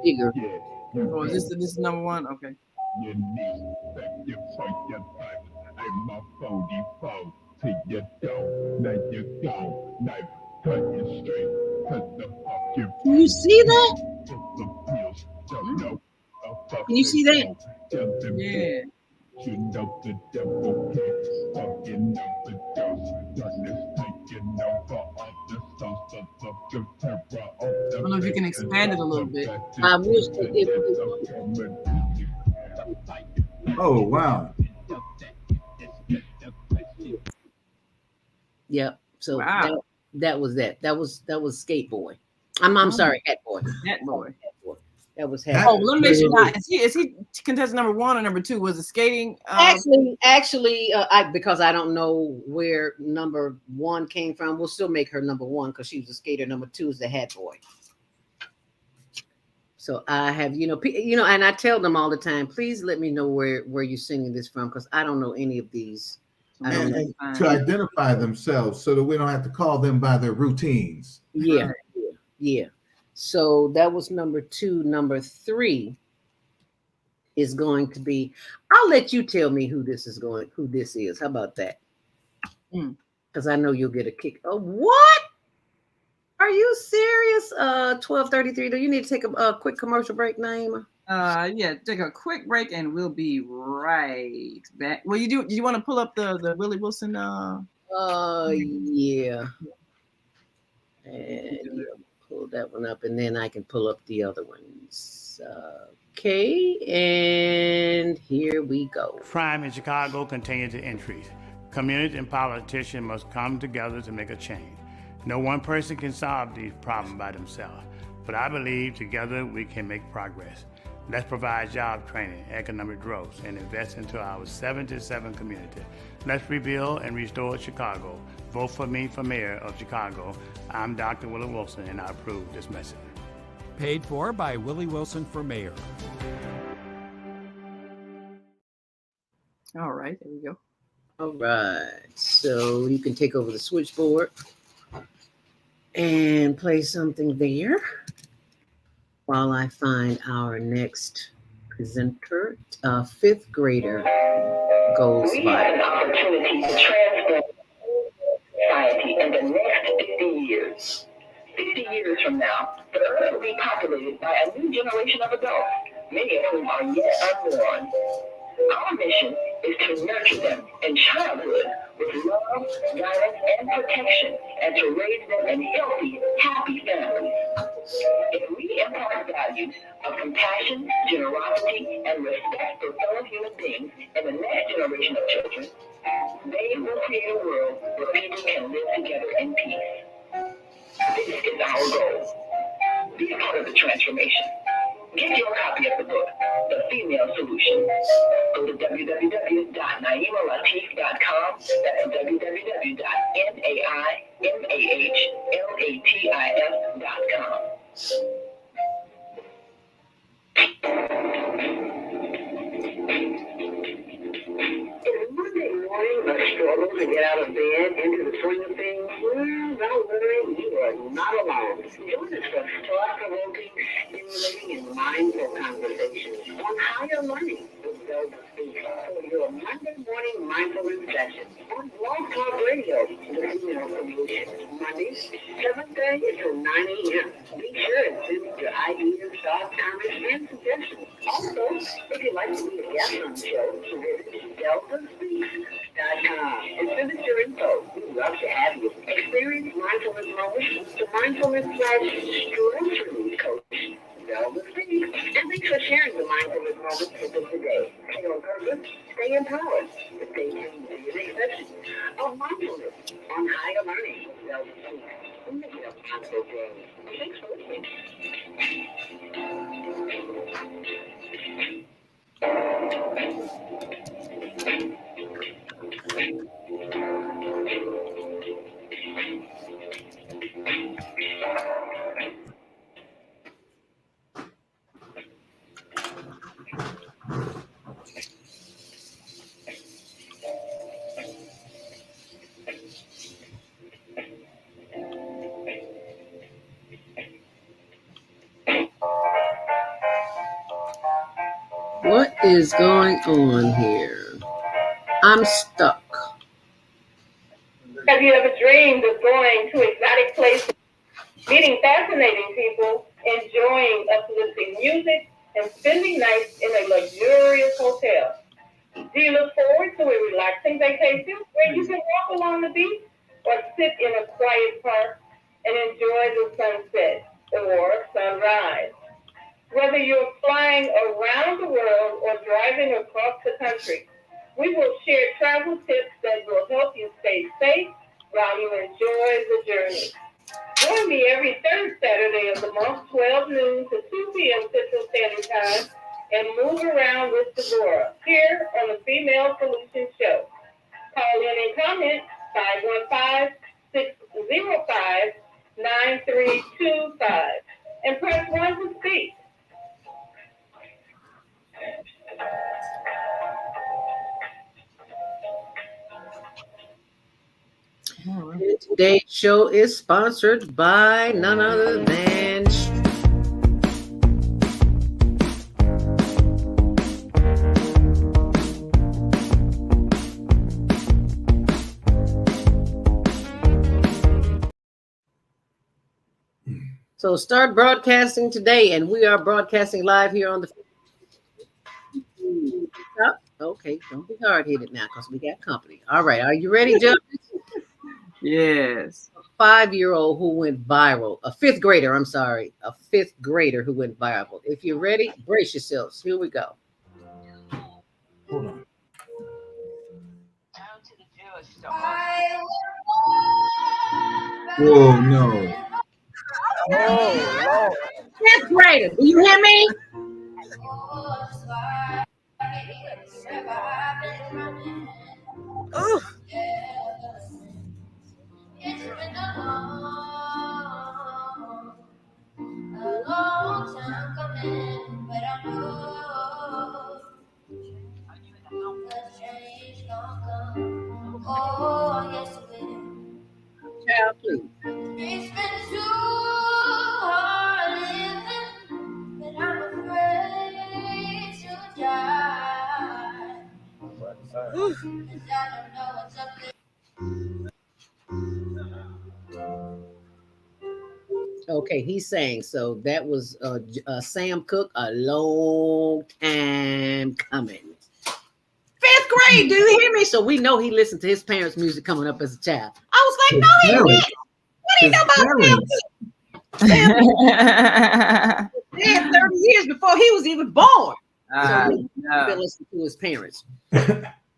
[SPEAKER 3] Bigger.
[SPEAKER 2] Oh, this is number one? Okay.
[SPEAKER 3] Can you see that? Can you see that?
[SPEAKER 2] Yeah. I don't know if you can expand it a little bit.
[SPEAKER 3] I wish it.
[SPEAKER 4] Oh, wow.
[SPEAKER 3] Yep. So
[SPEAKER 2] Wow.
[SPEAKER 3] that was that. That was Skate Boy. I'm sorry, Hat Boy.
[SPEAKER 2] Hat Boy.
[SPEAKER 3] That was Hat.
[SPEAKER 2] Oh, let me make sure. Now, is he contestant number one or number two? Was it skating?
[SPEAKER 3] Actually, because I don't know where number one came from. We'll still make her number one because she was a skater. Number two is the Hat Boy. So I have, and I tell them all the time, please let me know where you're singing this from because I don't know any of these.
[SPEAKER 4] And to identify themselves so that we don't have to call them by their routines.
[SPEAKER 3] Yeah. So that was number two. Number three is going to be, I'll let you tell me who this is. How about that? Because I know you'll get a kick. Oh, what? Are you serious? 12:33. Do you need to take a quick commercial break, Naima?
[SPEAKER 2] Yeah, take a quick break and we'll be right back. Well, do you want to pull up the Willie Wilson?
[SPEAKER 3] Yeah. And pull that one up, and then I can pull up the other ones. Okay, and here we go.
[SPEAKER 10] Crime in Chicago continues to increase. Community and politicians must come together to make a change. No one person can solve these problems by themselves, but I believe together we can make progress. Let's provide job training, economic growth, and invest into our 77 community. Let's rebuild and restore Chicago. Vote for me for mayor of Chicago. I'm Dr. Willie Wilson, and I approve this message.
[SPEAKER 11] Paid for by Willie Wilson for mayor.
[SPEAKER 2] All right, there we go.
[SPEAKER 3] All right, so you can take over the switchboard and play something there while I find our next presenter. Fifth grader goes by.
[SPEAKER 12] We have an opportunity to transform society in the next 50 years. 50 years from now, the earth will be populated by a new generation of adults, many of whom are yet unborn. Our mission is to nurture them in childhood with love, guidance, and protection, and to raise them in healthy, happy families. If we impart values of compassion, generosity, and respect for fellow human beings in the next generation of children, they will create a world where people can live together in peace. This is our goal. Be a part of the transformation. Get your copy of the book, The Female Solution. Go to www.naimalatif.com. That's www.naimalatif.com. Is Monday morning a struggle to get out of bed into the swing of things? Well, don't worry, you are not alone. Join us for thought-provoking, stimulating, and mindful conversations on higher learning with Zelda Speaks for your Monday morning mindfulness session on Blog Talk Radio, the Female Solution. Mondays, 7:30 to 9 a.m. Be sure to send your ideas, thoughts, comments, and suggestions. Also, if you'd like to be a guest on the show, visit DeltaSpeaks.com and send us your info. We'd love to have you. Experience mindfulness moments to mindfulness/stress relief coach. Delta Speaks. And thanks for sharing the mindfulness moments with us today. Stay on purpose, stay empowered, and stay tuned to the next session of mindfulness on higher learning. Delta Speaks. Make it a positive day. Thanks for listening.
[SPEAKER 3] What is going on here? I'm stuck.
[SPEAKER 13] Have you ever dreamed of going to exotic places, meeting fascinating people, enjoying uplifting music, and spending nights in a luxurious hotel? Do you look forward to a relaxing vacation where you can walk along the beach or sit in a quiet park and enjoy the sunset or sunrise? Whether you're flying around the world or driving across the country, we will share travel tips that will help you stay safe while you enjoy the journey. Join me every third Saturday of the month, 12 noon to 2 p.m. Central Standard Time, and move around with Deborah here on the Female Solution Show. Call in and comment 515-605-9325 and press 1 to speak.
[SPEAKER 3] Today's show is sponsored by none other than So start broadcasting today, and we are broadcasting live here on the. Okay, don't be hard-headed now, because we got company. All right, are you ready, Joe?
[SPEAKER 2] Yes.
[SPEAKER 3] A 5-year-old who went viral. A fifth grader who went viral. If you're ready, brace yourselves. Here we go.
[SPEAKER 4] Hold on. Whoa, no.
[SPEAKER 3] Oh, Lord. Fifth grader, do you hear me?
[SPEAKER 2] Ugh.
[SPEAKER 14] It's been a long time coming, but I know the change gonna come. Oh, yes it will.
[SPEAKER 3] Child, please.
[SPEAKER 14] It's been too hard living, but I'm afraid to die. 'Cause I don't know what's up there.
[SPEAKER 3] Okay, he's saying so. That was Sam Cooke, a long time coming. Fifth grade, do you hear me? So we know he listened to his parents' music coming up as a child. I was like, no, he didn't. What do you know about Sam Cooke? Dead 30 years before he was even born. So we listened to his parents.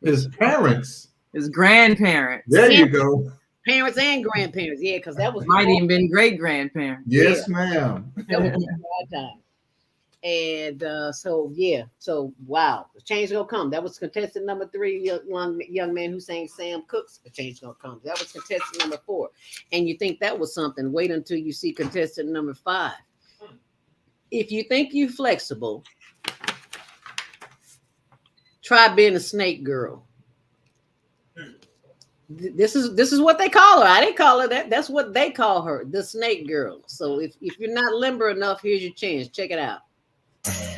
[SPEAKER 4] His parents.
[SPEAKER 2] His grandparents.
[SPEAKER 4] There you go.
[SPEAKER 3] Parents and grandparents, yeah, because that was
[SPEAKER 2] might even been great grandparents.
[SPEAKER 4] Yes, ma'am.
[SPEAKER 3] That was a time. And so wow, the change gonna come. That was contestant number 3, young man who sang Sam Cooke's "The Change Gonna Come." That was contestant number 4. And you think that was something? Wait until you see contestant number 5. If you think you're flexible, try being a snake girl. This is what they call her. I didn't call her that. That's what they call her, the snake girl. So if you're not limber enough, here's your chance. Check it out.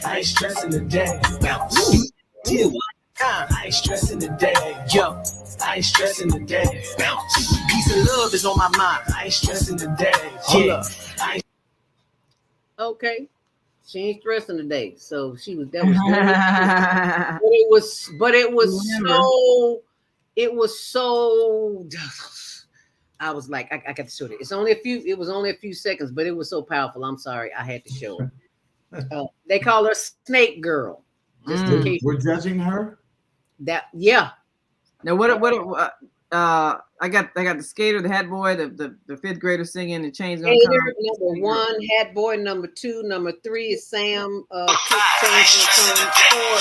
[SPEAKER 15] I ain't stressing the day. Bounce. I ain't stressing the day. Yo, I ain't stressing the day. Bounce. Peace and love is on my mind. I ain't stressing the day. Hold up.
[SPEAKER 3] Okay. She ain't stressing today. So that was very but it was so I was like, I got to show it. It was only a few seconds, but it was so powerful. I'm sorry, I had to show it. They call her Snake Girl. Just in case
[SPEAKER 4] we're judging her.
[SPEAKER 3] Yeah.
[SPEAKER 2] Now I got the skater, the hat boy, the fifth grader singing the chains gonna come.
[SPEAKER 3] Number 1, hat boy. Number 2, number 3 is Sam. Chains gonna come. 4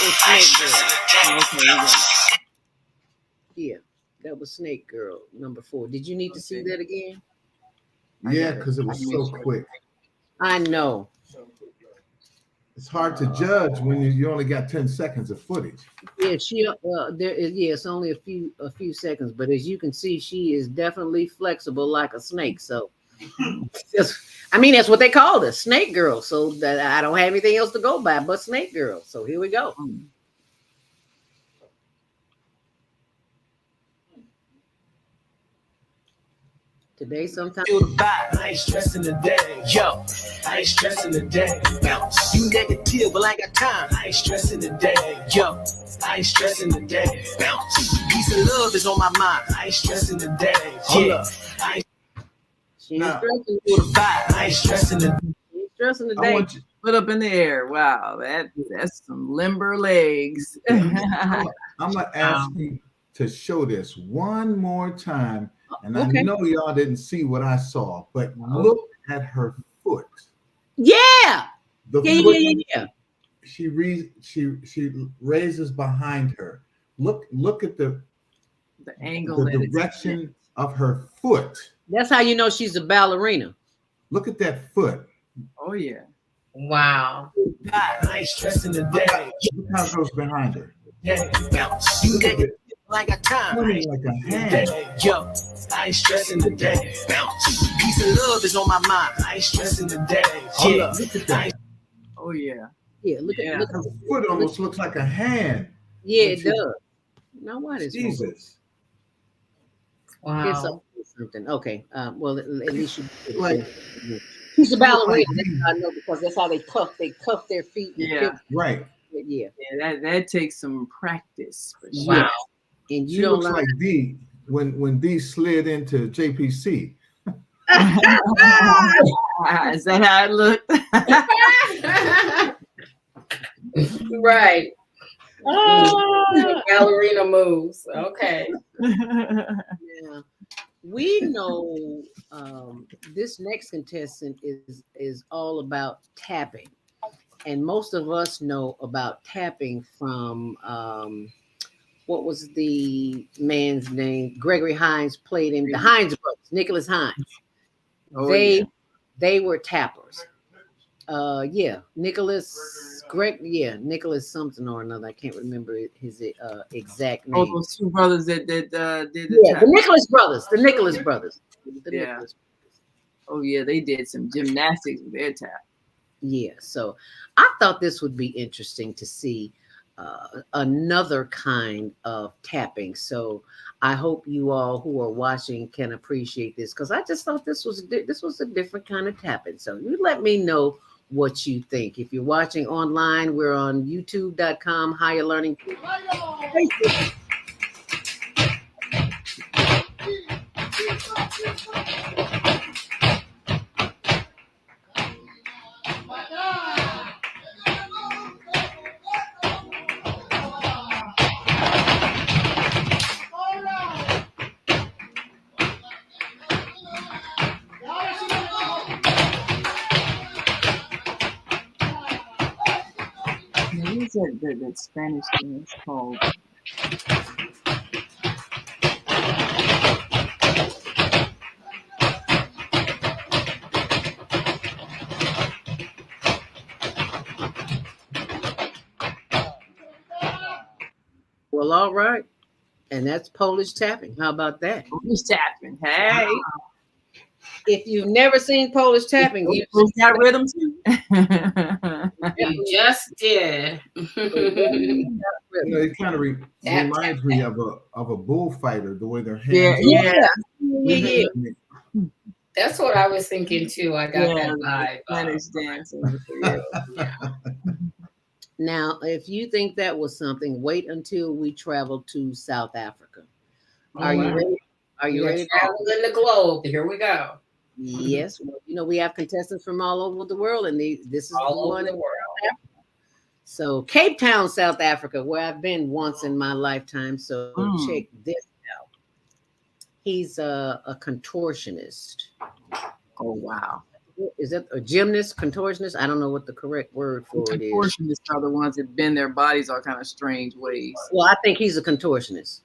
[SPEAKER 3] is Snake Girl. Okay, yeah, that was Snake Girl. Number 4. Did you need to see that again?
[SPEAKER 4] Yeah, because it was so quick.
[SPEAKER 3] I know.
[SPEAKER 4] It's hard to judge when you only got 10 seconds of footage.
[SPEAKER 3] Yeah, it's only a few seconds, but as you can see, she is definitely flexible like a snake. So, that's what they called her, Snake Girl. So that I don't have anything else to go by but Snake Girl. So here we go. Today, sometimes
[SPEAKER 15] Feel the vibe. I ain't stressing the day. Yo, I ain't stressing the day. Bounce. You negative, but I got time. I ain't stressing the day. Yo, I ain't stressing the day. Bounce. Peace and love is on my mind. I ain't stressing the day. Yeah, I ain't stressing the vibe. I ain't stressing the
[SPEAKER 3] day.
[SPEAKER 2] Put up in the air. Wow, that's some limber legs.
[SPEAKER 4] I'm gonna ask you to show this one more time. And I know y'all didn't see what I saw, but look at her foot.
[SPEAKER 3] Yeah.
[SPEAKER 4] Yeah. She raises behind her. Look at the
[SPEAKER 2] angle,
[SPEAKER 4] the direction of her foot.
[SPEAKER 3] That's how you know she's a ballerina.
[SPEAKER 4] Look at that foot.
[SPEAKER 2] Oh yeah.
[SPEAKER 5] Wow.
[SPEAKER 15] I ain't stressing the day.
[SPEAKER 4] Look how it goes behind her.
[SPEAKER 15] Yeah, bounce. You negative. I got time.
[SPEAKER 4] Like a hand.
[SPEAKER 15] Yo, I ain't stressing the day. Bounce. Peace and love is on my mind. I ain't stressing the day. Yeah.
[SPEAKER 4] Look at that.
[SPEAKER 2] Oh yeah.
[SPEAKER 3] Yeah. Look at
[SPEAKER 4] her foot almost looks like a hand.
[SPEAKER 3] Yeah, it does. Now what is
[SPEAKER 4] Jesus?
[SPEAKER 5] Wow.
[SPEAKER 3] It's something. Okay. Well, at least you
[SPEAKER 4] like.
[SPEAKER 3] She's a ballerina. That's how I know, because that's how they cuff their feet.
[SPEAKER 2] Yeah.
[SPEAKER 4] Right.
[SPEAKER 3] Yeah.
[SPEAKER 2] That takes some practice.
[SPEAKER 3] Wow. And you don't
[SPEAKER 4] looks like D when D slid into JPC.
[SPEAKER 2] Is that how it looked?
[SPEAKER 5] Right. Ballerina moves. Okay.
[SPEAKER 3] Yeah. We know this next contestant is all about tapping, and most of us know about tapping from what was the man's name? Gregory Hines played in the Hines brothers, Nicholas Hines. They were tappers. Nicholas something or another. I can't remember his exact name.
[SPEAKER 2] Oh, those two brothers that did the
[SPEAKER 3] the Nicholas brothers. The Nicholas brothers.
[SPEAKER 2] Nicholas. Oh yeah, they did some gymnastics with their tap.
[SPEAKER 3] Yeah, so I thought this would be interesting to see another kind of tapping. So I hope you all who are watching can appreciate this, because I just thought this was a different kind of tapping. So you let me know what you think. If you're watching online, we're on youtube.com, Higher Learning.
[SPEAKER 2] That Spanish thing is called.
[SPEAKER 3] Well, all right. And that's Polish tapping. How about that?
[SPEAKER 2] Polish tapping. Hey.
[SPEAKER 3] If you've never seen Polish tapping,
[SPEAKER 2] you got rhythm too.
[SPEAKER 5] You just did.
[SPEAKER 4] It kind of reminds me of a bullfighter, the way their hands.
[SPEAKER 3] Yeah.
[SPEAKER 5] That's what I was thinking too. I got that vibe.
[SPEAKER 2] Spanish dancing with the
[SPEAKER 5] Yeah.
[SPEAKER 3] Now, if you think that was something, wait until we travel to South Africa. Are you ready? Are you ready?
[SPEAKER 5] Traveling the globe. Here we go.
[SPEAKER 3] Yes. Well, you know, we have contestants from all over the world, and this is
[SPEAKER 5] All
[SPEAKER 3] the
[SPEAKER 5] over
[SPEAKER 3] one
[SPEAKER 5] the
[SPEAKER 3] in
[SPEAKER 5] world.
[SPEAKER 3] South Africa. So Cape Town, South Africa, where I've been once in my lifetime. So check this out. He's a contortionist.
[SPEAKER 2] Oh, wow.
[SPEAKER 3] Is that a gymnast, contortionist? I don't know what the correct word for it is.
[SPEAKER 2] Contortionists are the ones that bend their bodies all kind of strange ways.
[SPEAKER 3] Well, I think he's a contortionist.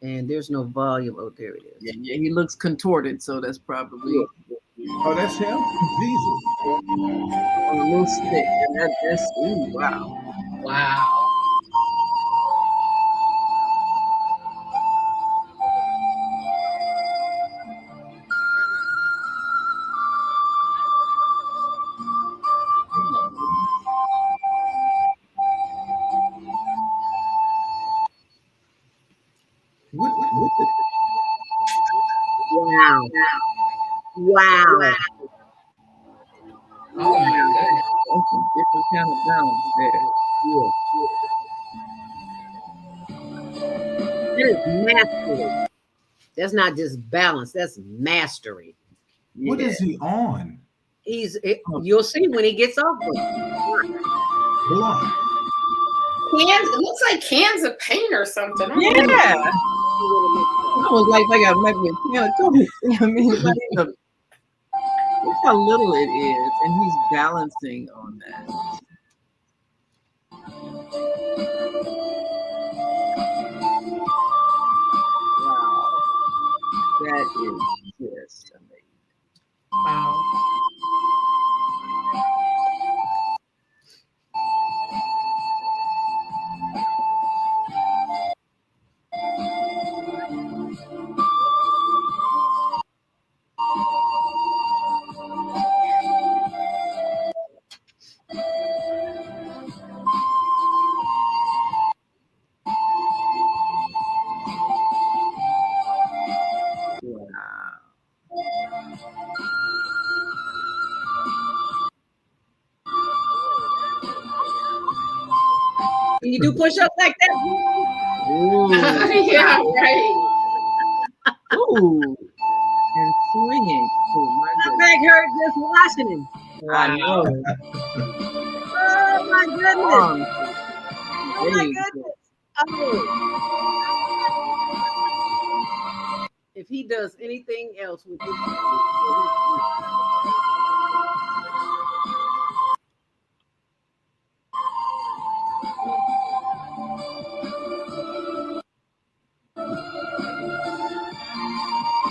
[SPEAKER 3] And there's no volume. Oh, there it is.
[SPEAKER 2] Yeah, he looks contorted, so that's probably.
[SPEAKER 4] Oh, that's him? Jesus.
[SPEAKER 2] On a little stick. And that's, ooh, wow.
[SPEAKER 5] Wow.
[SPEAKER 3] Wow. Wow.
[SPEAKER 5] Oh my goodness.
[SPEAKER 2] That's a different kind of balance there.
[SPEAKER 3] That is mastery. That's not just balance, that's mastery.
[SPEAKER 4] What is he on?
[SPEAKER 3] You'll see when he gets off.
[SPEAKER 4] Block.
[SPEAKER 5] Cans, it looks like cans of paint or something.
[SPEAKER 2] Yeah. I was like I got maybe a can of coffee. I mean, look how little it is, and he's balancing on that. Wow, that is just amazing.
[SPEAKER 5] Wow.
[SPEAKER 3] Can you do push-ups like that?
[SPEAKER 2] Ooh.
[SPEAKER 5] Yeah, right.
[SPEAKER 2] Ooh. And swinging. Oh,
[SPEAKER 3] my back hurt just watching him.
[SPEAKER 2] I know.
[SPEAKER 3] Oh my goodness. Oh my goodness. Oh. If he does anything else with this,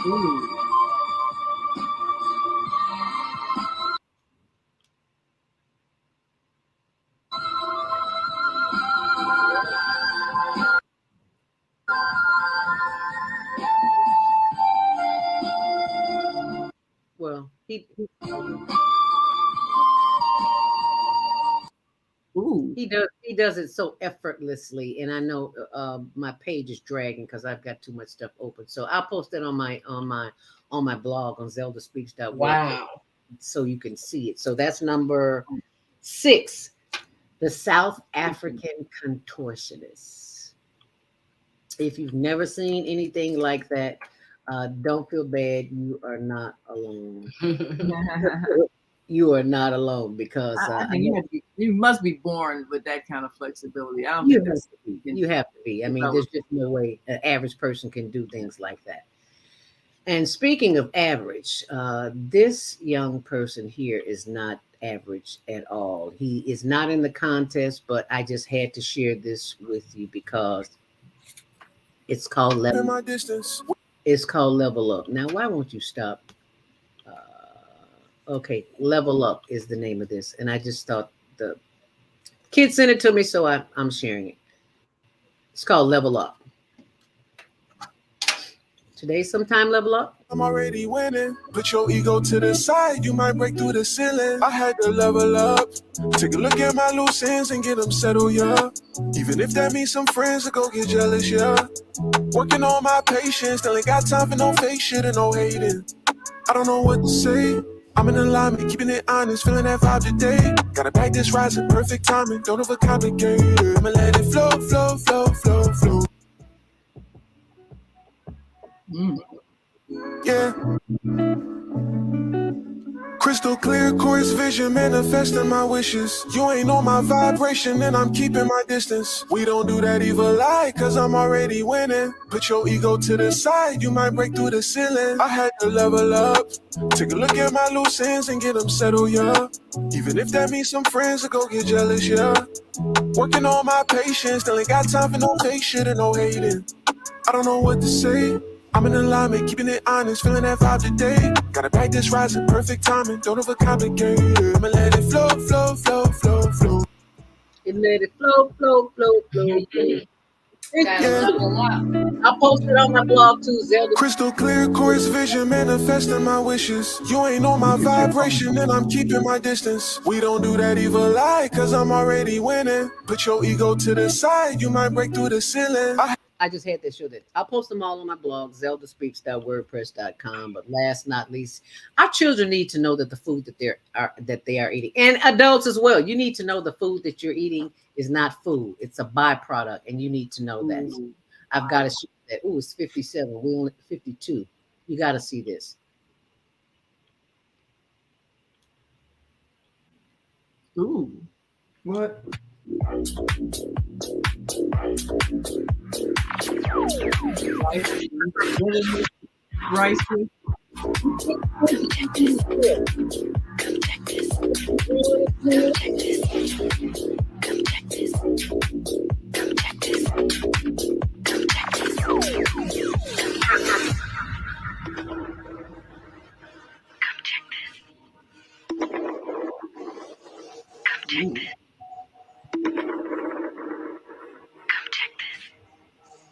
[SPEAKER 3] ooh. Well, he does it so effortlessly, and I know my page is dragging because I've got too much stuff open. So I'll post it on my blog on zeldaspeaks.org.
[SPEAKER 5] Wow.
[SPEAKER 3] So you can see it. So that's number 6, the South African contortionist. If you've never seen anything like that, don't feel bad. You are not alone. You are not alone because
[SPEAKER 2] I think you must be born with that kind of flexibility. I don't
[SPEAKER 3] you
[SPEAKER 2] think
[SPEAKER 3] have
[SPEAKER 2] that's
[SPEAKER 3] to be. You have to be. I mean, there's just no way an average person can do things like that. And speaking of average, this young person here is not average at all. He is not in the contest, but I just had to share this with you because it's called Level Up. It's called Level Up. Now, why won't you stop? Okay, Level Up is the name of this. And I just thought the kid sent it to me, so I'm sharing it. It's called Level Up. Today, sometime Level Up.
[SPEAKER 16] I'm already winning. Put your ego to the side. You might break through the ceiling. I had to level up. Take a look at my loose ends and get them settled, yeah. Even if that means some friends will go get jealous, yeah. Working on my patience. Still ain't got time for no fake shit and no hating. I don't know what to say. I'm in alignment, keeping it honest, feeling that vibe today. Gotta back this rise in perfect timing, don't overcomplicate it. I'ma let it flow, flow, flow, flow, flow. Yeah. Crystal clear, chorus vision, manifesting my wishes. You ain't on my vibration, and I'm keeping my distance. We don't do that evil lie, cause I'm already winning. Put your ego to the side, you might break through the ceiling. I had to level up. Take a look at my loose ends and get them settled, yeah. Even if that means some friends will go get jealous, yeah. Working on my patience, still ain't got time for no fake shit and no hating. I don't know what to say. I'm in alignment, keeping it honest, feeling that vibe today. Gotta back this rise in perfect timing, don't overcomplicate it. I'ma let it flow, flow, flow, flow, flow.
[SPEAKER 3] And let it flow, flow, flow, flow, flow.
[SPEAKER 5] Gotta level up.
[SPEAKER 3] I'll post it on my blog too, Zelda.
[SPEAKER 16] Crystal clear, chorus vision, manifesting my wishes. You ain't on my vibration, and I'm keeping my distance. We don't do that evil lie, cause I'm already winning. Put your ego to the side, you might break through the ceiling.
[SPEAKER 3] I just had to show that. I'll post them all on my blog, zeldaspeaks.wordpress.com. But last not least, our children need to know that the food that they are eating, and adults as well. You need to know the food that you're eating is not food; it's a byproduct, and you need to know that. I've got to show that. Ooh, it's 57. We only 52. You got to see this.
[SPEAKER 2] Ooh, what? Rice.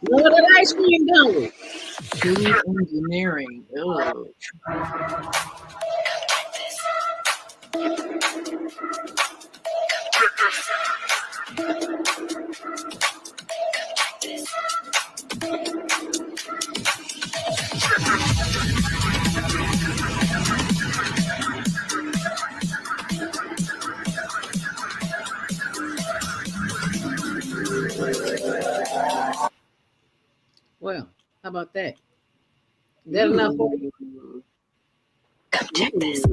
[SPEAKER 3] What did ice cream done?
[SPEAKER 2] Food engineering. Ugh.
[SPEAKER 3] Well, how about that? Is that enough for you?
[SPEAKER 12] Come check this.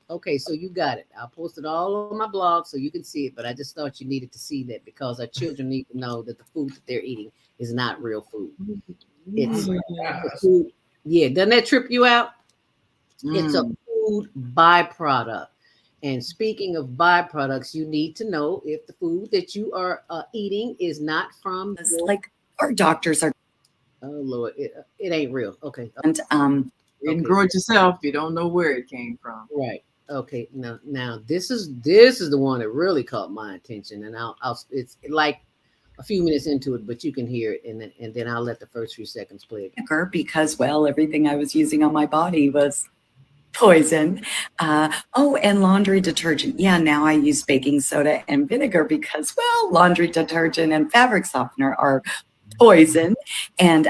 [SPEAKER 3] Okay, so you got it. I'll post it all on my blog so you can see it, but I just thought you needed to see that because our children need to know that the food that they're eating is not real food. It's food. Yeah, doesn't that trip you out? It's a food byproduct. And speaking of byproducts, you need to know if the food that you are eating is not from
[SPEAKER 17] like our doctors are.
[SPEAKER 3] Oh Lord, it ain't real. Okay.
[SPEAKER 17] And
[SPEAKER 2] you didn't grow it yourself. You don't know where it came from.
[SPEAKER 3] Right. Okay. Now this is the one that really caught my attention, and I'll it's like a few minutes into it, but you can hear it, and then I'll let the first few seconds play it.
[SPEAKER 17] Because well, everything I was using on my body was poison. And laundry detergent. Yeah, now I use baking soda and vinegar because well, laundry detergent and fabric softener are poison. And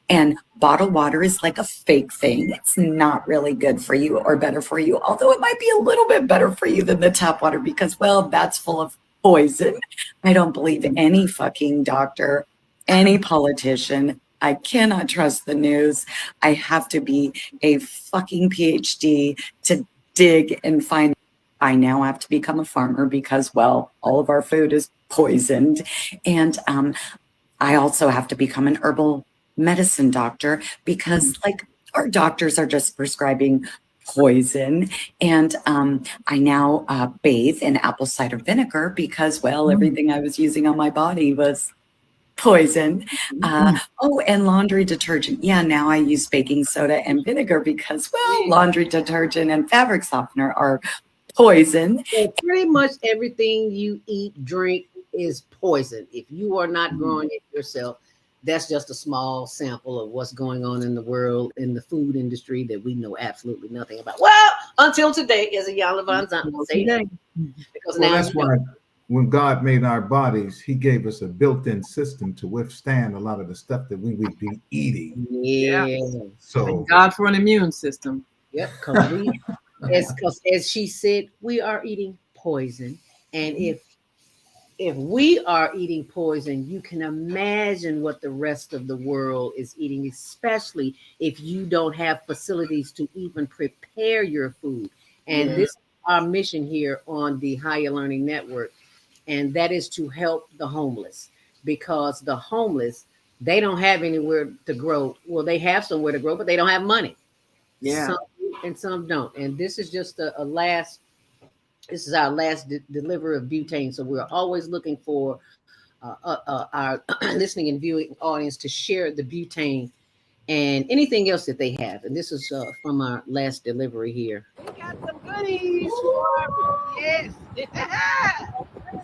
[SPEAKER 17] and bottled water is like a fake thing. It's not really good for you or better for you, although it might be a little bit better for you than the tap water because, well, that's full of poison. I don't believe any fucking doctor, any politician. I cannot trust the news. I have to be a fucking PhD to dig and find. I now have to become a farmer because, well, all of our food is poisoned. And I also have to become an herbal medicine doctor because like our doctors are just prescribing poison. And I now bathe in apple cider vinegar because, well, everything I was using on my body was poison. And laundry detergent. Yeah, now I use baking soda and vinegar because, well, laundry detergent and fabric softener are poison.
[SPEAKER 3] So pretty much everything you eat, drink is poison. If you are not growing it yourself, that's just a small sample of what's going on in the world, in the food industry that we know absolutely nothing about. Well, until today, as a Yana Von Zandt will say, because now
[SPEAKER 4] that's when God made our bodies, he gave us a built-in system to withstand a lot of the stuff that we would be eating.
[SPEAKER 3] Yeah.
[SPEAKER 4] So
[SPEAKER 2] Thank God for an immune system.
[SPEAKER 3] Yep, because as she said, we are eating poison, and if we are eating poison, you can imagine what the rest of the world is eating, especially if you don't have facilities to even prepare your food. And
[SPEAKER 5] Yeah.
[SPEAKER 3] this is our mission here on the Higher Learning Network, and that is to help the homeless, because the homeless, they don't have anywhere to grow. Well, they have somewhere to grow, but they don't have money.
[SPEAKER 2] Yeah.
[SPEAKER 3] Some and some don't. And this is just a last. This is our last delivery of butane. So we're always looking for our listening and viewing audience to share the butane and anything else that they have. And this is from our last delivery here.
[SPEAKER 9] Goodies. Yes.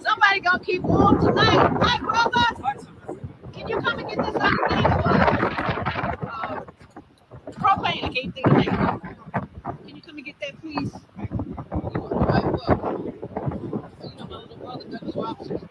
[SPEAKER 9] Somebody gonna keep warm tonight. Hi, brother. Can you come and get this propane? I can't think of it. Can you come and get that, please? You are quite welcome. You know, my little brother Douglas Robinson's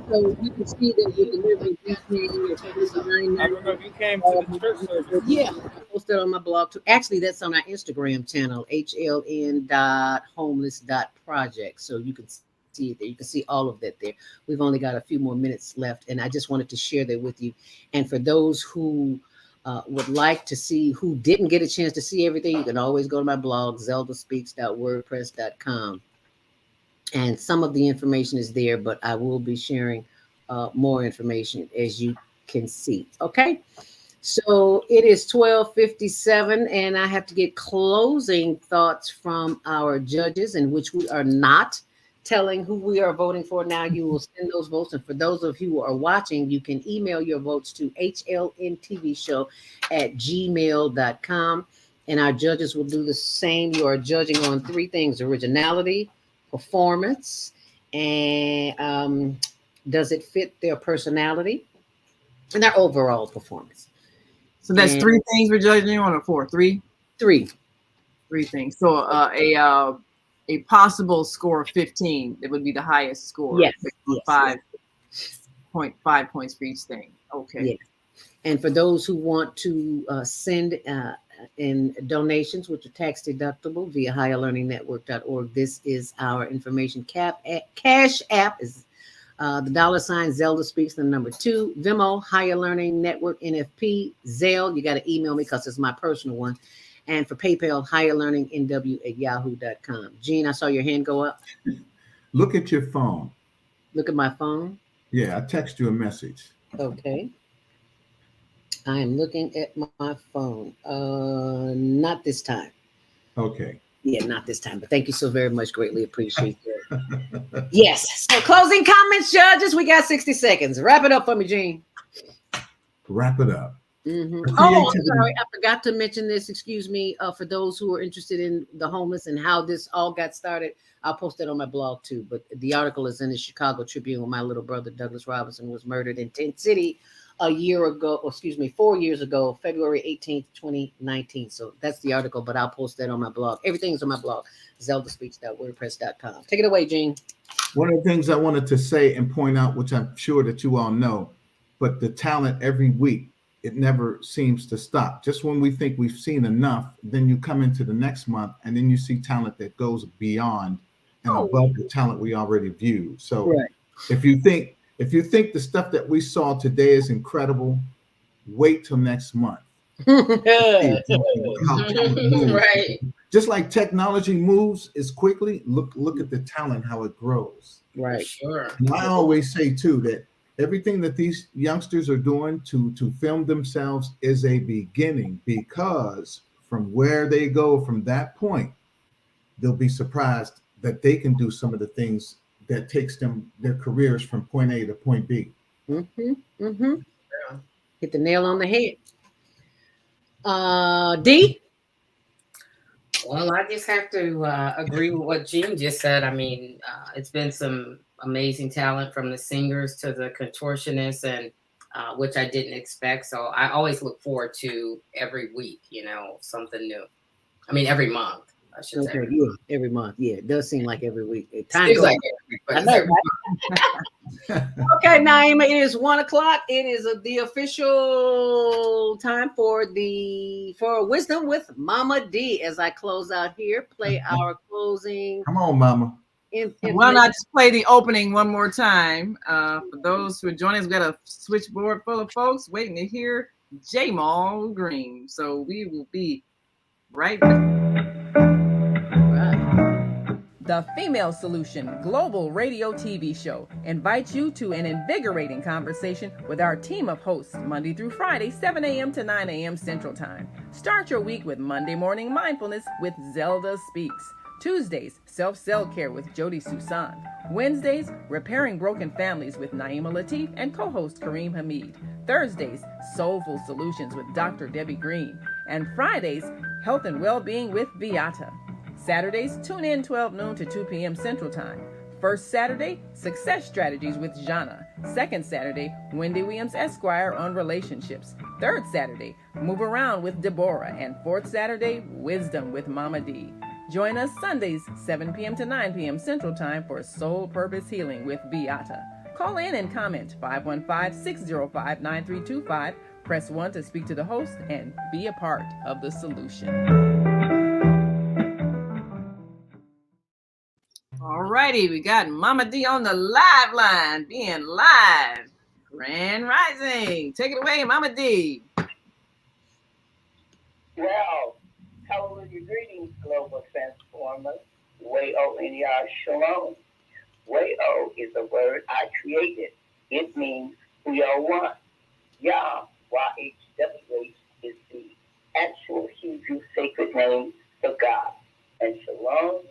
[SPEAKER 3] So you can see that we're delivering butane at $49.
[SPEAKER 18] I don't know if you came to the church service.
[SPEAKER 3] Yeah, I posted on my blog too. Actually, that's on our Instagram channel, hln.homeless.project. So you can see it there. You can see all of that there. We've only got a few more minutes left, and I just wanted to share that with you. And for those who would like to see, who didn't get a chance to see everything, you can always go to my blog, zeldaspeaks.wordpress.com. And some of the information is there, but I will be sharing more information, as you can see. Okay. So it is 12:57, and I have to get closing thoughts from our judges, in which we are not telling who we are voting for. Now you will send those votes. And for those of you who are watching, you can email your votes to hlntvshow@gmail.com. And our judges will do the same. You are judging on three things: originality, performance, and does it fit their personality and their overall performance.
[SPEAKER 2] So that's three things we're judging on, or four? Three things. So a possible score of 15, that would be the highest score.
[SPEAKER 3] Yes.
[SPEAKER 2] 5.5 points for each thing. Okay.
[SPEAKER 3] Yeah. And for those who want to send in donations, which are tax deductible, via higherlearningnetwork.org, this is our information cash app is the $ Zelda Speaks, the number 2, Venmo, Higher Learning Network, NFP, Zelle. You got to email me because it's my personal one. And for PayPal, higherlearningnw@yahoo.com. Gene, I saw your hand go up.
[SPEAKER 4] Look at your phone.
[SPEAKER 3] Look at my phone.
[SPEAKER 4] Yeah, I text you a message.
[SPEAKER 3] Okay. I am looking at my phone. Not this time.
[SPEAKER 4] Okay.
[SPEAKER 3] Yeah, not this time. But thank you so very much. Greatly appreciate it. Yes. So closing comments, judges. We got 60 seconds. Wrap it up for me, Gene.
[SPEAKER 4] Wrap it up.
[SPEAKER 3] Mm-hmm. Oh, I'm sorry. I forgot to mention this. Excuse me. For those who are interested in the homeless and how this all got started, I'll post it on my blog too. But the article is in the Chicago Tribune, where my little brother Douglas Robinson was murdered in Tent City 4 years ago, February 18th, 2019. So that's the article, but I'll post that on my blog. Everything's on my blog, zeldaspeaks.wordpress.com. Take it away, Gene.
[SPEAKER 4] One of the things I wanted to say and point out, which I'm sure that you all know, but the talent every week, it never seems to stop. Just when we think we've seen enough, then you come into the next month and then you see talent that goes beyond and above the talent we already viewed. So
[SPEAKER 3] right.
[SPEAKER 4] if you think the stuff that we saw today is incredible, wait till next month.
[SPEAKER 5] Right.
[SPEAKER 4] Just like technology moves as quickly, look at the talent, how it grows.
[SPEAKER 3] Right.
[SPEAKER 5] Sure.
[SPEAKER 4] And I always say too that everything that these youngsters are doing to film themselves is a beginning, because from where they go from that point, they'll be surprised that they can do some of the things that takes them their careers from point A to point B.
[SPEAKER 3] Mm-hmm. Mm-hmm. Yeah. Hit the nail on the head. D?
[SPEAKER 5] Well, I just have to agree with what Gene just said. I mean, it's been some amazing talent, from the singers to the contortionists, and which I didn't expect. So I always look forward to every week, something new. I mean, every month. I should say.
[SPEAKER 3] Okay, yeah, every month. Yeah, it does seem like every week. Time
[SPEAKER 5] Seems
[SPEAKER 3] goes.
[SPEAKER 5] like every week, but
[SPEAKER 3] I
[SPEAKER 5] it's
[SPEAKER 3] know,
[SPEAKER 5] every
[SPEAKER 3] right? Okay, Naima, it is 1:00. It is the official time for Wisdom with Mama D. As I close out here, play our closing.
[SPEAKER 4] Come on, Mama.
[SPEAKER 2] Why not just play the opening one more time? For those who are joining us, we've got a switchboard full of folks waiting to hear Jamal Green. So we will be right back. The Female Solution Global Radio TV Show invites you to an invigorating conversation with our team of hosts Monday through Friday, 7 a.m. to 9 a.m. Central Time. Start your week with Monday Morning Mindfulness with Zelda Speaks. Tuesdays, Self-Cell Care with Jody Susan. Wednesdays, Repairing Broken Families with Naima Latif and co-host Kareem Hamid. Thursdays, Soulful Solutions with Dr. Debbie Green. And Fridays, Health and Wellbeing with Beata. Saturdays, tune in 12 noon to 2 p.m. Central Time. First Saturday, Success Strategies with Jana. Second Saturday, Wendy Williams Esquire on relationships. Third Saturday, Move Around with Deborah. And fourth Saturday, Wisdom with Mama D. Join us Sundays, 7 p.m. to 9 p.m. Central Time for Soul Purpose Healing with Beata. Call in and comment 515-605-9325. Press 1 to speak to the host and be a part of the solution. All righty, we got Mama D on the live line, being live. Grand Rising. Take it away, Mama D.
[SPEAKER 12] Well, hallelujah, greetings, global transformers. Way-O-N-E-R, shalom. Way-O is a word I created. It means we are one. Yah, Y-H-W-H, is the actual Hebrew sacred name for God. And shalom,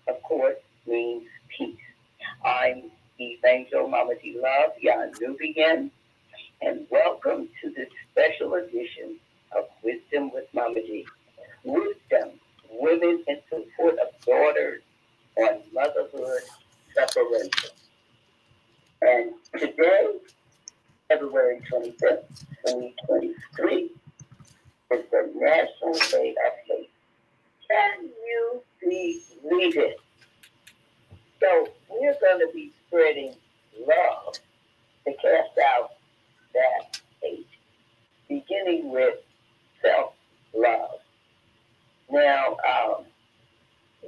[SPEAKER 12] of course, means peace. I'm Evangel Mama D Love, Yah Nubian, and welcome to this special edition of Wisdom with Mama D. Wisdom, women in support of daughters on motherhood separation. And today, February 25th, 2023, is the National Day of Faith. Can you believe it? So we're going to be spreading love to cast out that hate, beginning with self-love. Now,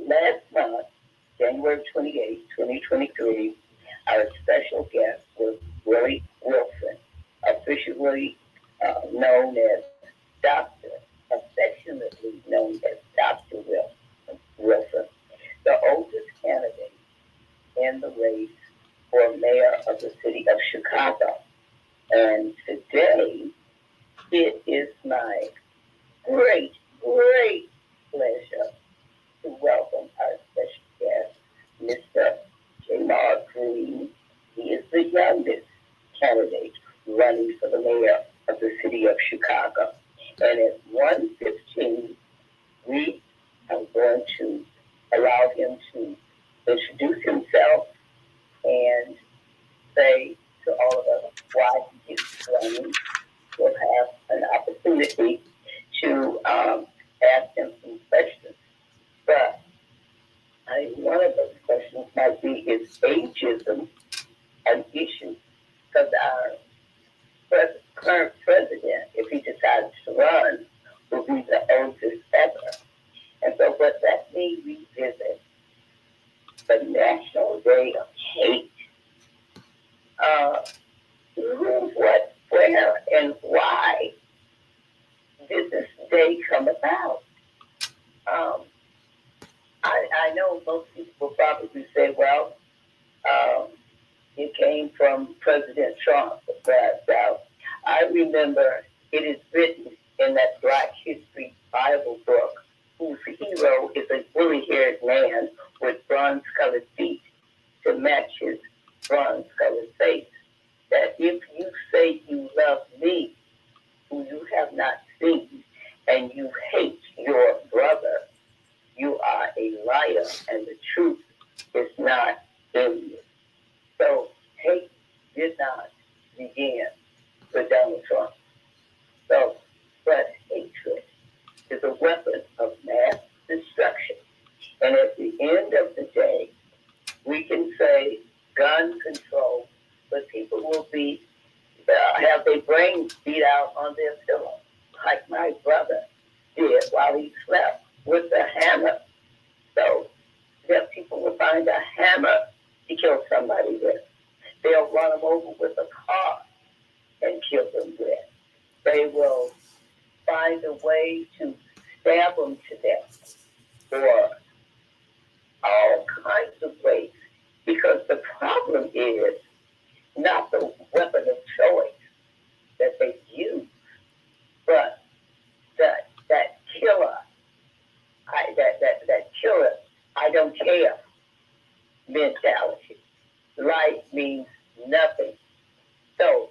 [SPEAKER 12] last month, January 28, 2023, our special guest was Willie Wilson, officially known as Dr., affectionately known as Dr. Wilson, the oldest candidate in the race for mayor of the city of Chicago. And today, it is my great pleasure to welcome our special guest, Mr. Jamal Green. He is the youngest candidate running for the mayor of the city of Chicago. And at 1:15, we are going to allow him to introduce himself and say to all of us why he is running. We'll have an opportunity to ask him some questions. But one of those questions might be, is ageism an issue? Because our current president, if he decides to run, will be the oldest ever. And so, but let me revisit the National Day of Hate. Who, what, where, and why did this day come about? I know most people will probably say, well, it came from President Trump. But I remember it is written in that Black History Bible book, whose hero is a woolly-haired man with bronze-colored feet to match his bronze-colored face, that if you say you love me, who you have not seen, and you hate your brother, you are a liar, and the truth is not in you. So hate did not begin with Donald Trump. So, but hatred is a weapon of mass brains beat out on their pillow, like my brother did while he slept with a hammer. So that people will find a hammer to kill somebody with. They'll run them over with a car and kill them with. They will find a way to stab them to death or all kinds of ways. Because the problem is not the weapon of choice that they use, but that killer, that killer, I don't care mentality. Life means nothing. So,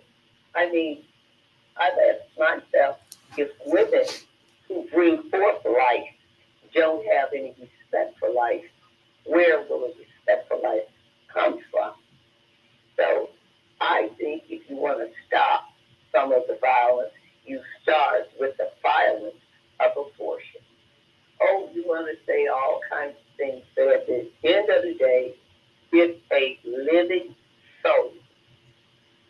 [SPEAKER 12] I mean, I've asked myself if women who bring forth life don't have any respect for life, where will the respect for life come from? So I think if you want to stop some of the violence, you start with the violence of abortion. Oh, you want to say all kinds of things, but at the end of the day, it's a living soul.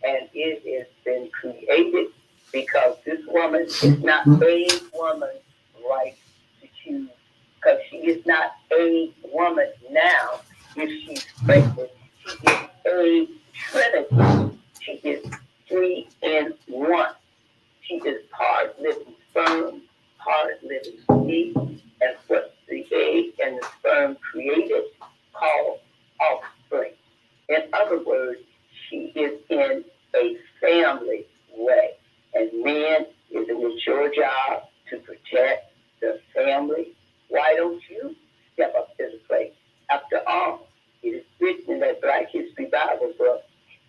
[SPEAKER 12] And it has been created because this woman is not a woman's right to choose. Because she is not a woman now. If she's pregnant, she is a trinity. She is 3 in 1. She is part living sperm, part living seed, and what the egg and the sperm created called offspring. In other words, she is in a family way. And men, isn't it your job to protect the family? Why don't you step up to the plate? After all, it is written in that Black History Bible book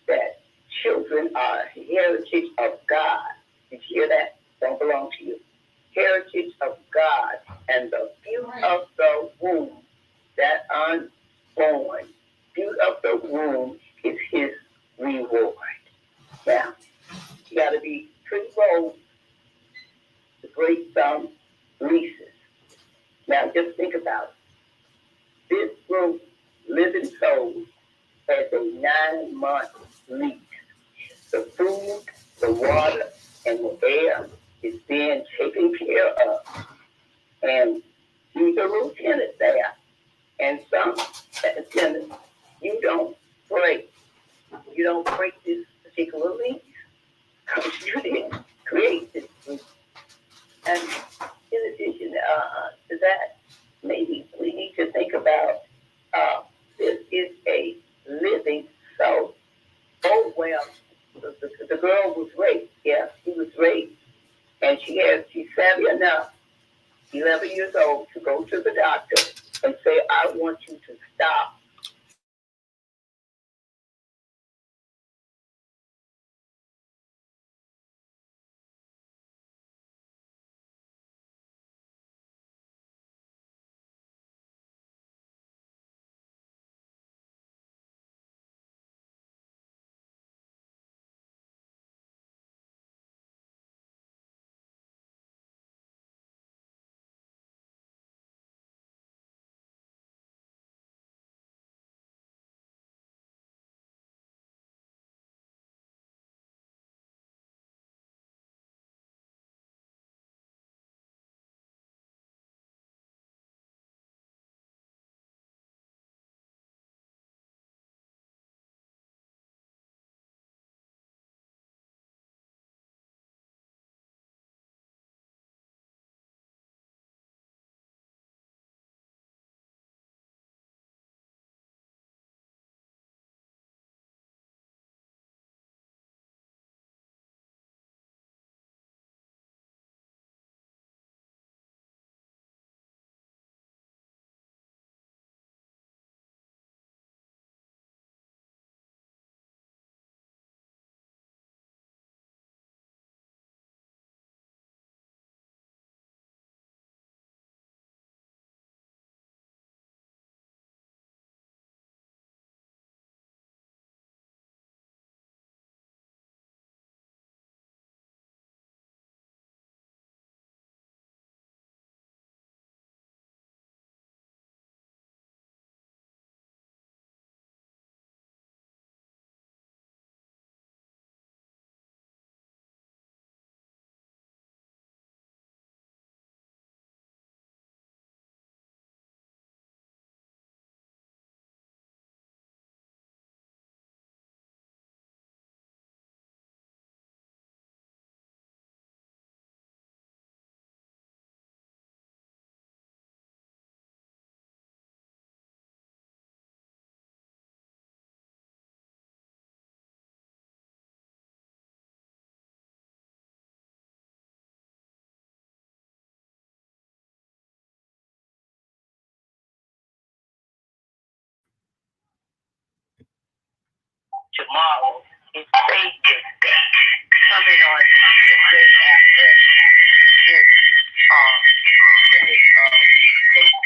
[SPEAKER 12] that children are heritage of God. Did you hear that? Don't belong to you. Heritage of God, and the beauty of the womb, that unborn, beauty of the womb is his reward. Now, you got to be pretty bold to break some leases. Now, just think about it. This group, Living Souls, has a 9-month lease. The food, the water, and the air is being taken care of. And he's a lieutenant there. And some lieutenants, you don't break this particular lease because you didn't create this lease. And in addition to that, maybe we need to think about this is a living soul. Oh, well, the girl was raped. Yes, she was raped. And she's savvy enough, 11 years old, to go to the doctor and say, I want you to stop tomorrow is Savior's Day, coming on the day after this day of faith.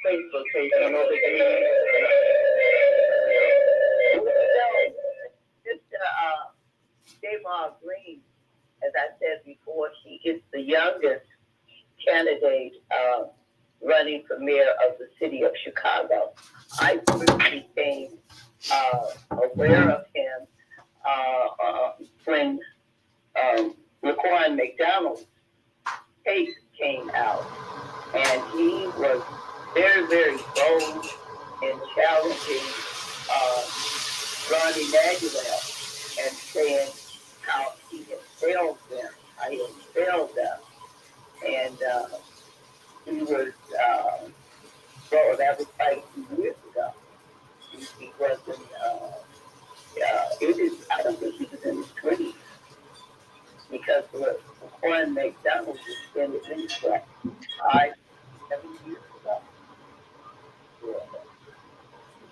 [SPEAKER 12] Facebook page on over there. Sister Damar Green, as I said before, she is the youngest candidate running for mayor of the city of Chicago. I first became aware of him when Laquan McDonald's case came out, and he was very, very bold in challenging Ronnie Manuel and saying how he had failed them, how he had failed them. And he was, well, that was like 2 years ago. He wasn't, I don't think he was in his 20s. Because Laquan McDonald was spending in for 5, 7 years ago.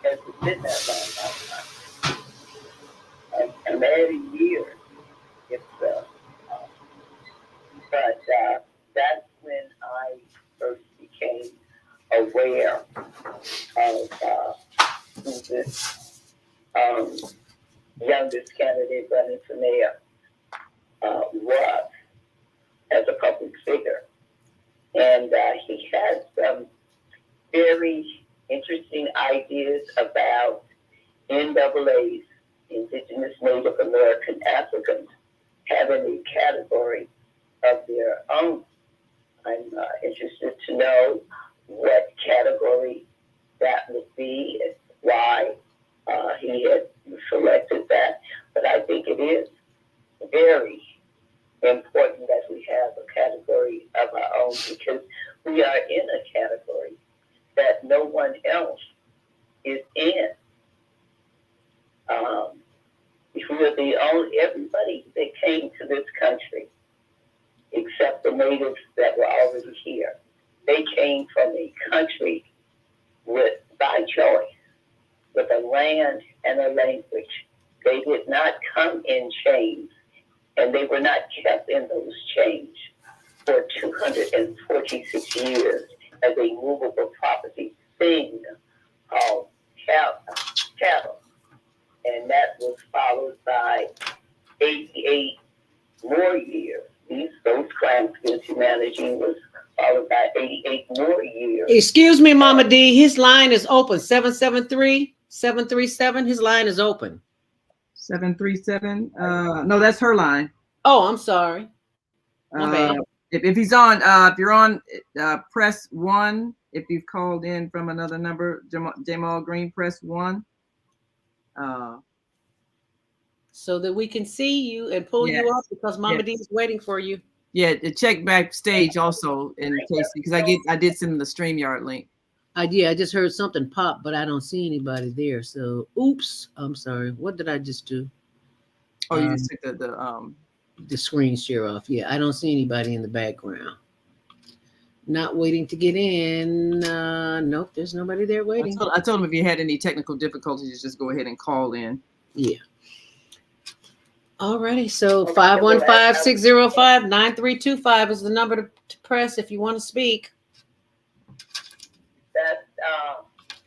[SPEAKER 12] Because it's been that long. And every year, it's, but that's when I first became aware of who this youngest candidate running for mayor was as a public figure. And he had some very interesting ideas about NAAs, Indigenous Native American Africans, having a category of their own. I'm interested to know what category that would be and why he had selected that. But I think it is very important that we have a category of our own, because we are in a category were the only, everybody that came to this country, except the natives that were already here, they came from a country by choice, with a land and a language. They did not come in chains, and they were not kept in those chains for 246 years as a movable property thing called cattle. And that was followed by 88 more years. Those crimes against humanity was followed by 88 more years.
[SPEAKER 3] Excuse me, Mama D. His line is open. 773-737. His line is open.
[SPEAKER 2] 737. No, that's her line.
[SPEAKER 3] Oh, I'm sorry. My bad.
[SPEAKER 2] If he's on, if you're on, press 1. If you've called in from another number, Jamal Green, press 1.
[SPEAKER 3] So that we can see you and pull you up, because Mama D is waiting for you.
[SPEAKER 2] Yeah, check backstage also in case, because I did send him the StreamYard link.
[SPEAKER 3] I just heard something pop, but I don't see anybody there. So, oops, I'm sorry. What did I just do?
[SPEAKER 2] Oh, you just took
[SPEAKER 3] the screen share off. Yeah, I don't see anybody in the background. Not waiting to get in. Nope, there's nobody there waiting.
[SPEAKER 2] I told him if you had any technical difficulties, just go ahead and call in.
[SPEAKER 3] Yeah. Alrighty, so 515-605-9325 is the number to press if you want to speak.
[SPEAKER 12] That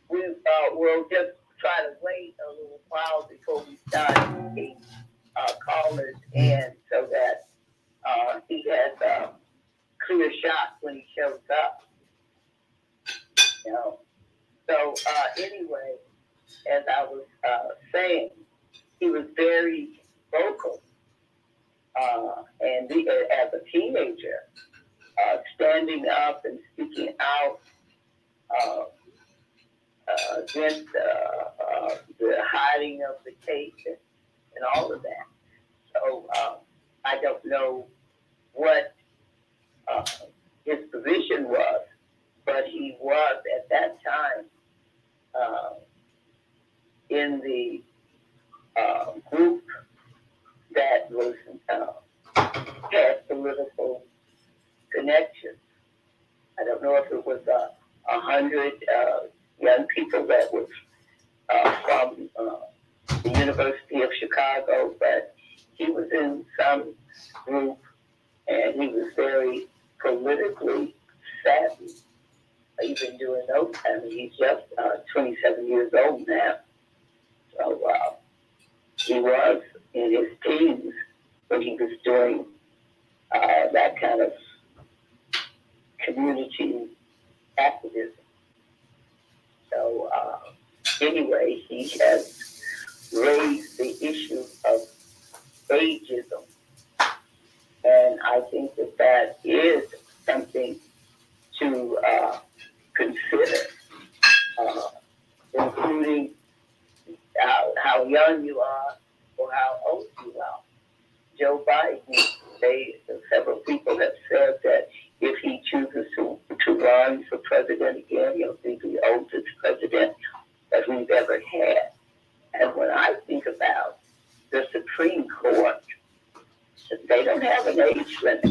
[SPEAKER 12] we'll just try to wait a little while before we start taking callers in, so that he has clear shots when he shows up. You know. So anyway, as I was saying, he was very vocal, and as a teenager, standing up and speaking out against the hiding of the case and all of that. So I don't know what his position was, but he was at that time in the group that was had political connections. I don't know if it was 100 young people that was from the University of Chicago, but he was in some group, and he was very politically savvy, even during those times. He's just 27 years old now. So he was in his teens when he was doing that kind of community activism. So anyway, he has raised the issue of ageism. And I think that is something to consider, including how young you are or how old you are. Joe Biden, several people have said that if he chooses to run for president again, he'll be the oldest president that we've ever had. And when I think about the Supreme Court, they don't have an age limit.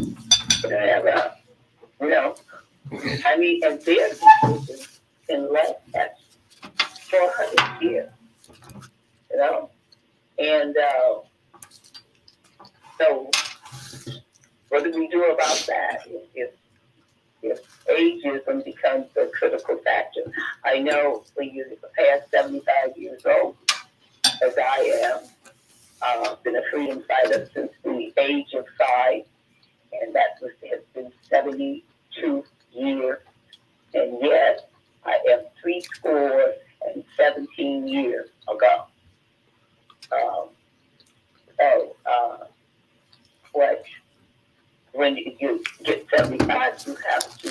[SPEAKER 12] They don't have and their decisions can last 400 years, And so what do we do about that if ageism becomes a critical factor? I know when you pass 75 years old, as I am, been a freedom fighter since the age of 5, and that has been 72 years, and yet I am 17 years ago. When you get 75, you have to,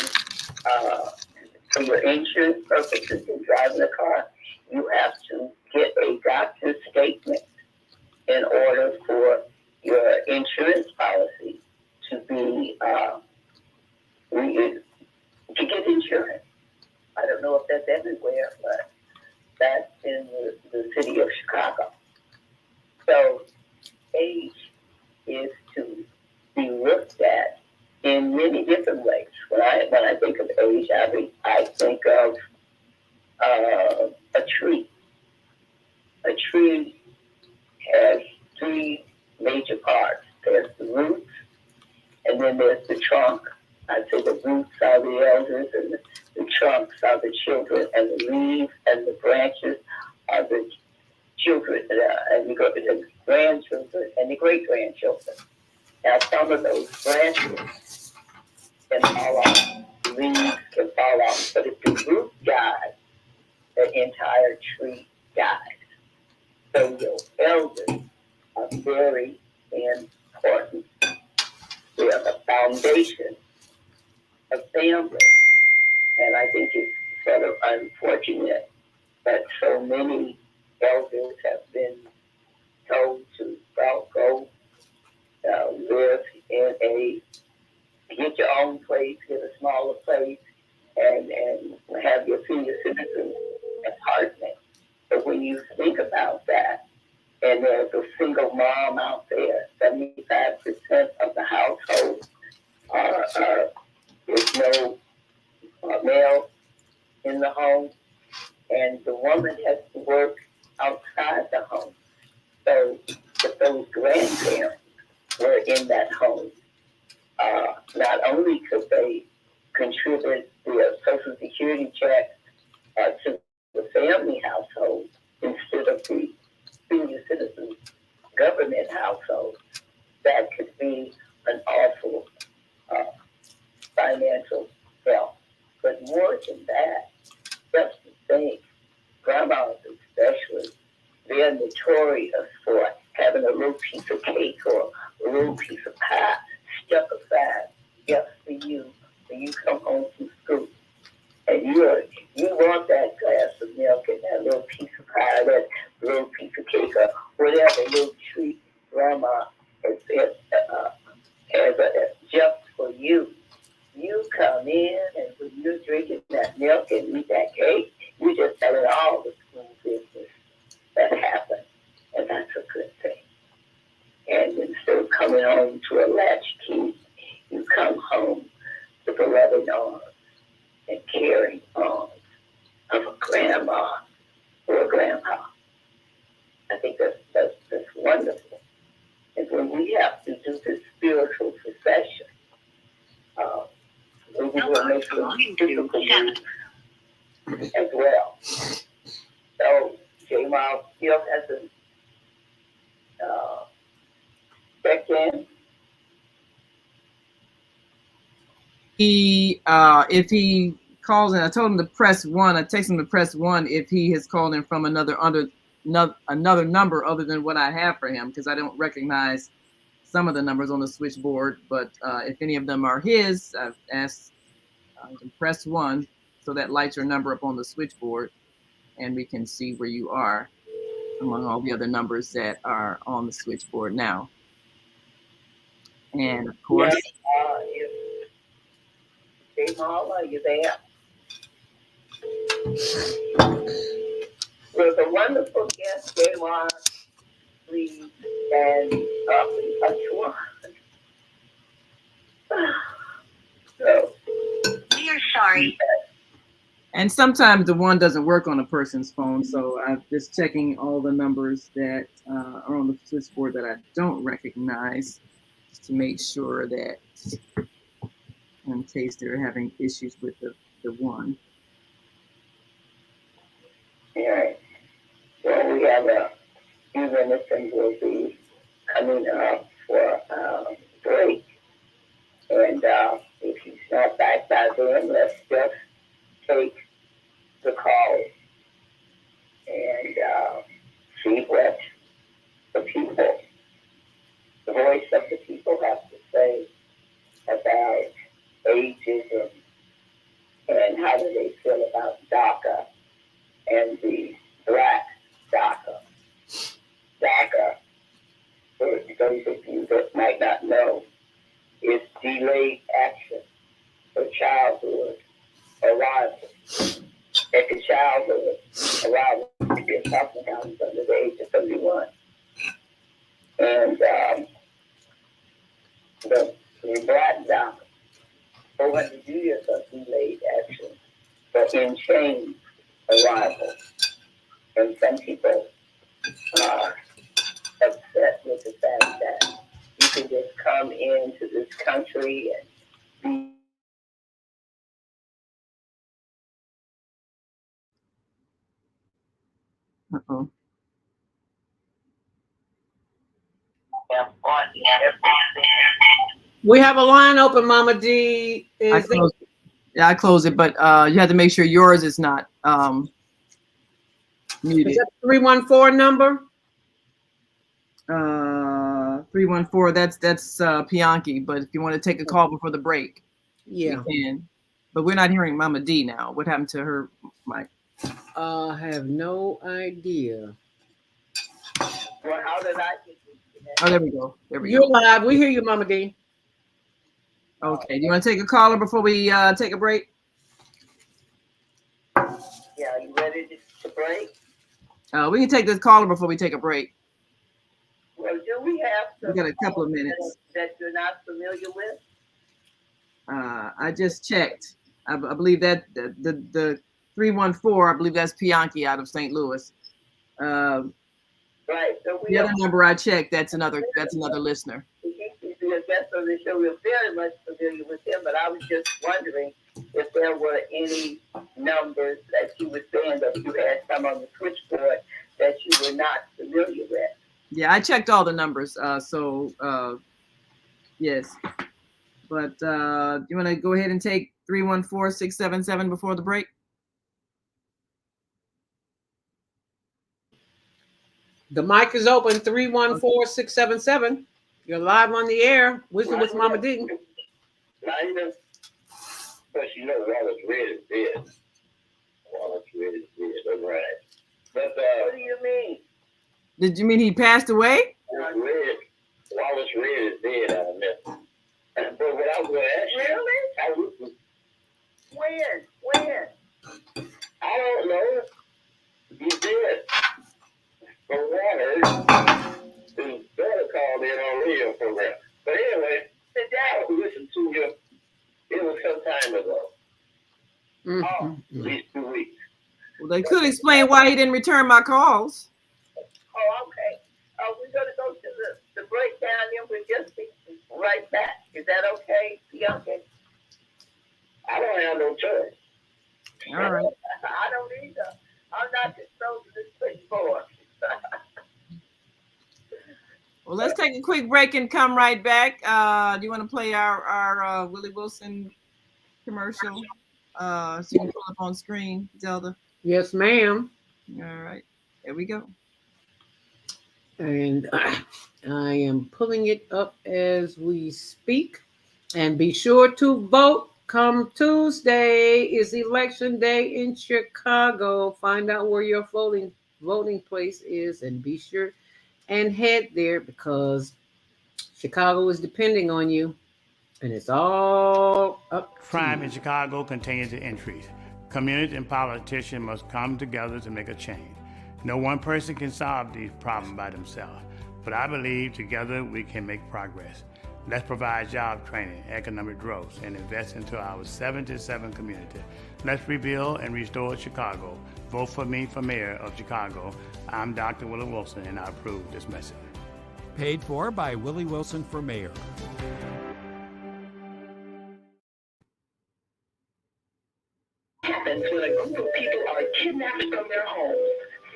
[SPEAKER 12] for your insurance purposes in driving a car, you have to get a doctor's statement in order for your insurance policy to be to get insurance. I don't know if that's everywhere, but that's in the city of Chicago. So age is to be looked at in many different ways. When I think of age, I think of a tree. A tree has three major parts. There's the roots, and then there's the trunk. I'd say the roots are the elders, and the trunks are the children, and the leaves and the branches are the children, and the grandchildren, and the great-grandchildren. Now, some of those branches can fall off, leaves can fall off, but if the root dies, the entire tree dies. So your elders are very important. They are the foundation of family. And I think it's sort of unfortunate that so many elders have been told to go live in get your own place, get a smaller place, and have your senior citizens apartment. But when you think about that, and there's a single mom out there, 75% of the household there's no male in the home, and the woman has to work outside the home. So if those grandparents were in that home, not only could they contribute their Social Security check to the family household instead of the senior citizen government household, that could be an awful financial help. But more than that, just to think, grandmas especially, they're notorious for having a little piece of cake or a little piece of pie stuck aside just for you when you come home from school. And you want that glass of milk and that little piece of pie, that little piece of cake or whatever little treat grandma has just for you. You come in, and when you're drinking that milk and eat that cake, you're just telling all the school business that happened. And that's a good thing. And instead of coming home to a latchkey, you come home with a loving arms and caring arms of a grandma or a grandpa. I think that's wonderful. And when we have to do this spiritual succession, we will make some difficult moves as well. So J-Mom still hasn't checked in.
[SPEAKER 2] If he calls in, I told him to press 1. I text him to press 1 if he has called in from another number other than what I have for him, because I don't recognize some of the numbers on the switchboard. But if any of them are his, I've asked to press 1 so that lights your number up on the switchboard, and we can see where you are among all the other numbers that are on the switchboard now. And of course,
[SPEAKER 12] J-Mom, are you there? With a wonderful guest, J-Mom, please stand up and touch one. So, we are sorry.
[SPEAKER 2] and sometimes the one doesn't work on a person's phone, so I'm just checking all the numbers that are on the switchboard that I don't recognize, just to make sure that in case they're having issues with the one.
[SPEAKER 12] All right. Well, we have a few minutes and we'll be coming up for a break. And if he's not back by then, let's just take the call and see what the people, the voice of the people, have to say about ageism and how do they feel about DACA and the Black DACA. DACA, for those of you that might not know, is delayed action for childhood arrival. At the childhood arrival, we're talking about under the age of 31. And the black doc, 400 years of delayed action for in-chain arrival. And some people are upset with the fact that you can just come into this country and be
[SPEAKER 2] Uh-oh.
[SPEAKER 3] We have a line open, Mama D.
[SPEAKER 2] I close it, but you have to make sure yours is not muted.
[SPEAKER 3] Is that the 314 number?
[SPEAKER 2] 314. That's Pianki. But if you want to take a call before the break,
[SPEAKER 3] Yeah,
[SPEAKER 2] we can. But we're not hearing Mama D now. What happened to her mic?
[SPEAKER 3] I have no idea.
[SPEAKER 12] well, how did I get
[SPEAKER 2] Oh, there we go.
[SPEAKER 3] You're live. We hear you, Mama D.
[SPEAKER 2] Okay. Do you want to take a caller before we take a break?
[SPEAKER 12] Yeah, are you ready to break?
[SPEAKER 2] We can take this caller before we take a break.
[SPEAKER 12] Well, do we have
[SPEAKER 2] We got a couple of minutes.
[SPEAKER 12] that you're not familiar with?
[SPEAKER 2] I just checked. I believe that the 314. I believe that's Pianki out of St. Louis.
[SPEAKER 12] Right. So we
[SPEAKER 2] The other number I checked, that's another listener.
[SPEAKER 12] Because that's on the show. We're very much familiar with him, but I was just wondering if there were any numbers that you were saying that you had some on the switchboard that you were not familiar with.
[SPEAKER 2] Yeah, I checked all the numbers. Yes. But you want to go ahead and take 314-677 before the break?
[SPEAKER 3] The mic is open, 314-677. You're live on the air. With Mama D.
[SPEAKER 12] Nina, but you know Wallace Red is dead. Wallace Red is dead, that's right. But what do you mean?
[SPEAKER 2] Did you mean he passed away?
[SPEAKER 12] Wallace Red is dead, I admit. But what I was going to ask you, when? I don't know. He's dead. But Wallace, his daughter called in on radio program. But anyway, I listened to you. It was some time ago. At least 2 weeks.
[SPEAKER 2] Well, they could explain why he didn't return my calls.
[SPEAKER 12] Oh, okay. We're going to go to the breakdown, and we'll just be right back. Is that okay, Bianca? I don't have no choice.
[SPEAKER 2] All right.
[SPEAKER 12] I don't either. I'm not controlled to this switchboard.
[SPEAKER 2] Well, let's take a quick break and come right back. Do you want to play our Willie Wilson commercial? So you can pull up on screen, Zelda.
[SPEAKER 3] Yes, ma'am.
[SPEAKER 2] All right. There we go.
[SPEAKER 3] And I am pulling it up as we speak. And be sure to vote. Come Tuesday is election day in Chicago. Find out where your voting place is and be sure and head there because Chicago is depending on you. And it's all up.
[SPEAKER 10] Crime in Chicago continues to increase. Communities and politicians must come together to make a change. No one person can solve these problems by themselves, but I believe together we can make progress. Let's provide job training, economic growth, and invest into our 77 community. Let's rebuild and restore Chicago. Vote for me for mayor of Chicago. I'm Dr. Willie Wilson, and I approve this message.
[SPEAKER 11] Paid for by Willie Wilson for mayor.
[SPEAKER 12] Happens when a group of people are kidnapped from their homes,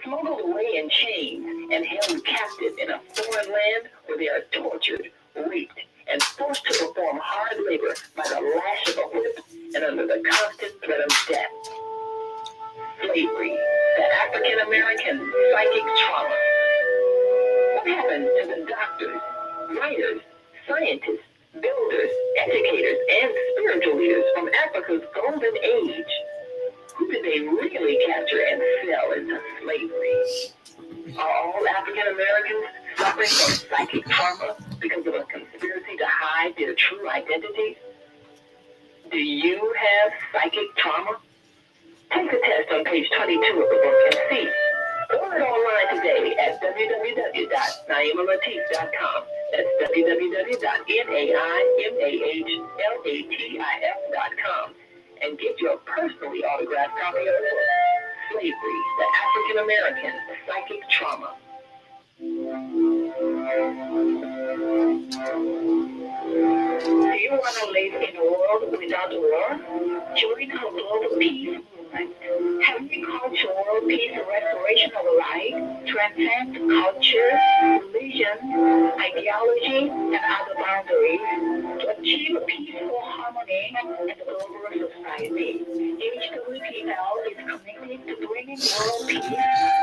[SPEAKER 12] smuggled away in chains, and held captive in a foreign land where they are tortured, raped, and forced to perform hard labor by the lash of a whip and under the constant threat of death. Slavery, the African American psychic trauma. What happened to the doctors, writers, scientists, builders, educators, and spiritual leaders from Africa's golden age? Who did they really capture and sell into slavery? Are all African Americans suffering from psychic trauma because of a conspiracy to hide their true identities? Do you have psychic trauma? Take the test on page 22 of the book and see. Order it online today at www.naimalatif.com. That's www.naimalatif.com. And get your personally autographed copy of the book, Slavery, the African American Psychic Trauma. Do you want to live in a world without war? Join our global peace movement. Have we culture, world peace, and restoration of life, transcend culture, religion, ideology, and other boundaries to achieve peaceful harmony and a global society. HWPL is committed to bringing world peace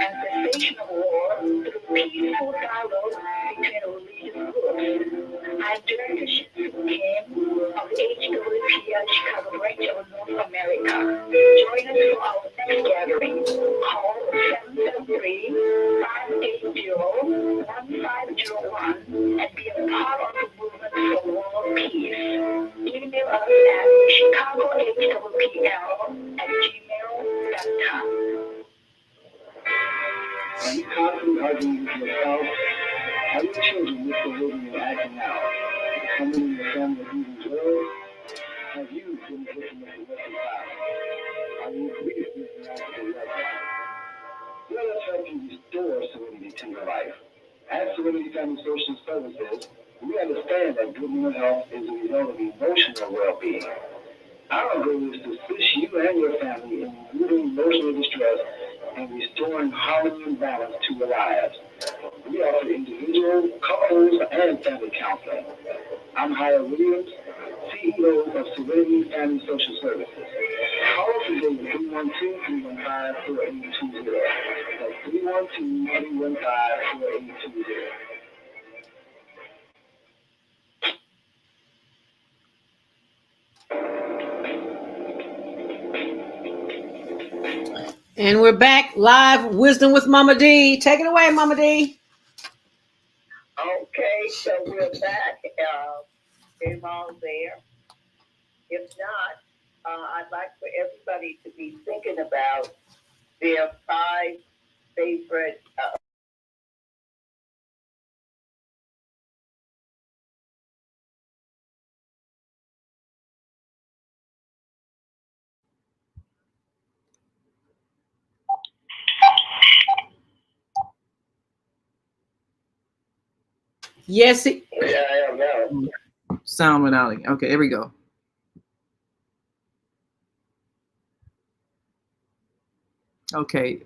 [SPEAKER 12] and cessation of war through peaceful dialogue between religious groups. I'm Director Shinsu Kim of HWPL Chicago branch of North America. Join us for our next gathering. Call 773-580-1501 and be a part of the movement for world peace. Email us at chicagohwpl@gmail.com. Are you constantly arguing with yourself? Are your children misbehaving and acting out? Someone in your family abusing drugs? Have you been a victim of domestic violence? Are you grieving with the loss of a loved one? Let us help you restore serenity to your life. At Serenity Family Social Services, we understand that good mental health is a result of emotional well-being. Our goal is to assist you and your family in removing emotional distress and restoring harmony and balance to your lives. We offer individual, couples, and family counseling. I'm Haya Williams, CEO of Serenity Family Social Services. Call us today at 312-315-4820. That's 312-315-4820.
[SPEAKER 3] And we're back live. Wisdom with Mama D. Take it away, Mama D.
[SPEAKER 12] Okay, so we're back. Everyone's there. If not, I'd like for everybody to be thinking about their 5 favorite.
[SPEAKER 3] Yes.
[SPEAKER 12] Yeah, I am now.
[SPEAKER 2] Sound went out. Okay, there we go. Okay.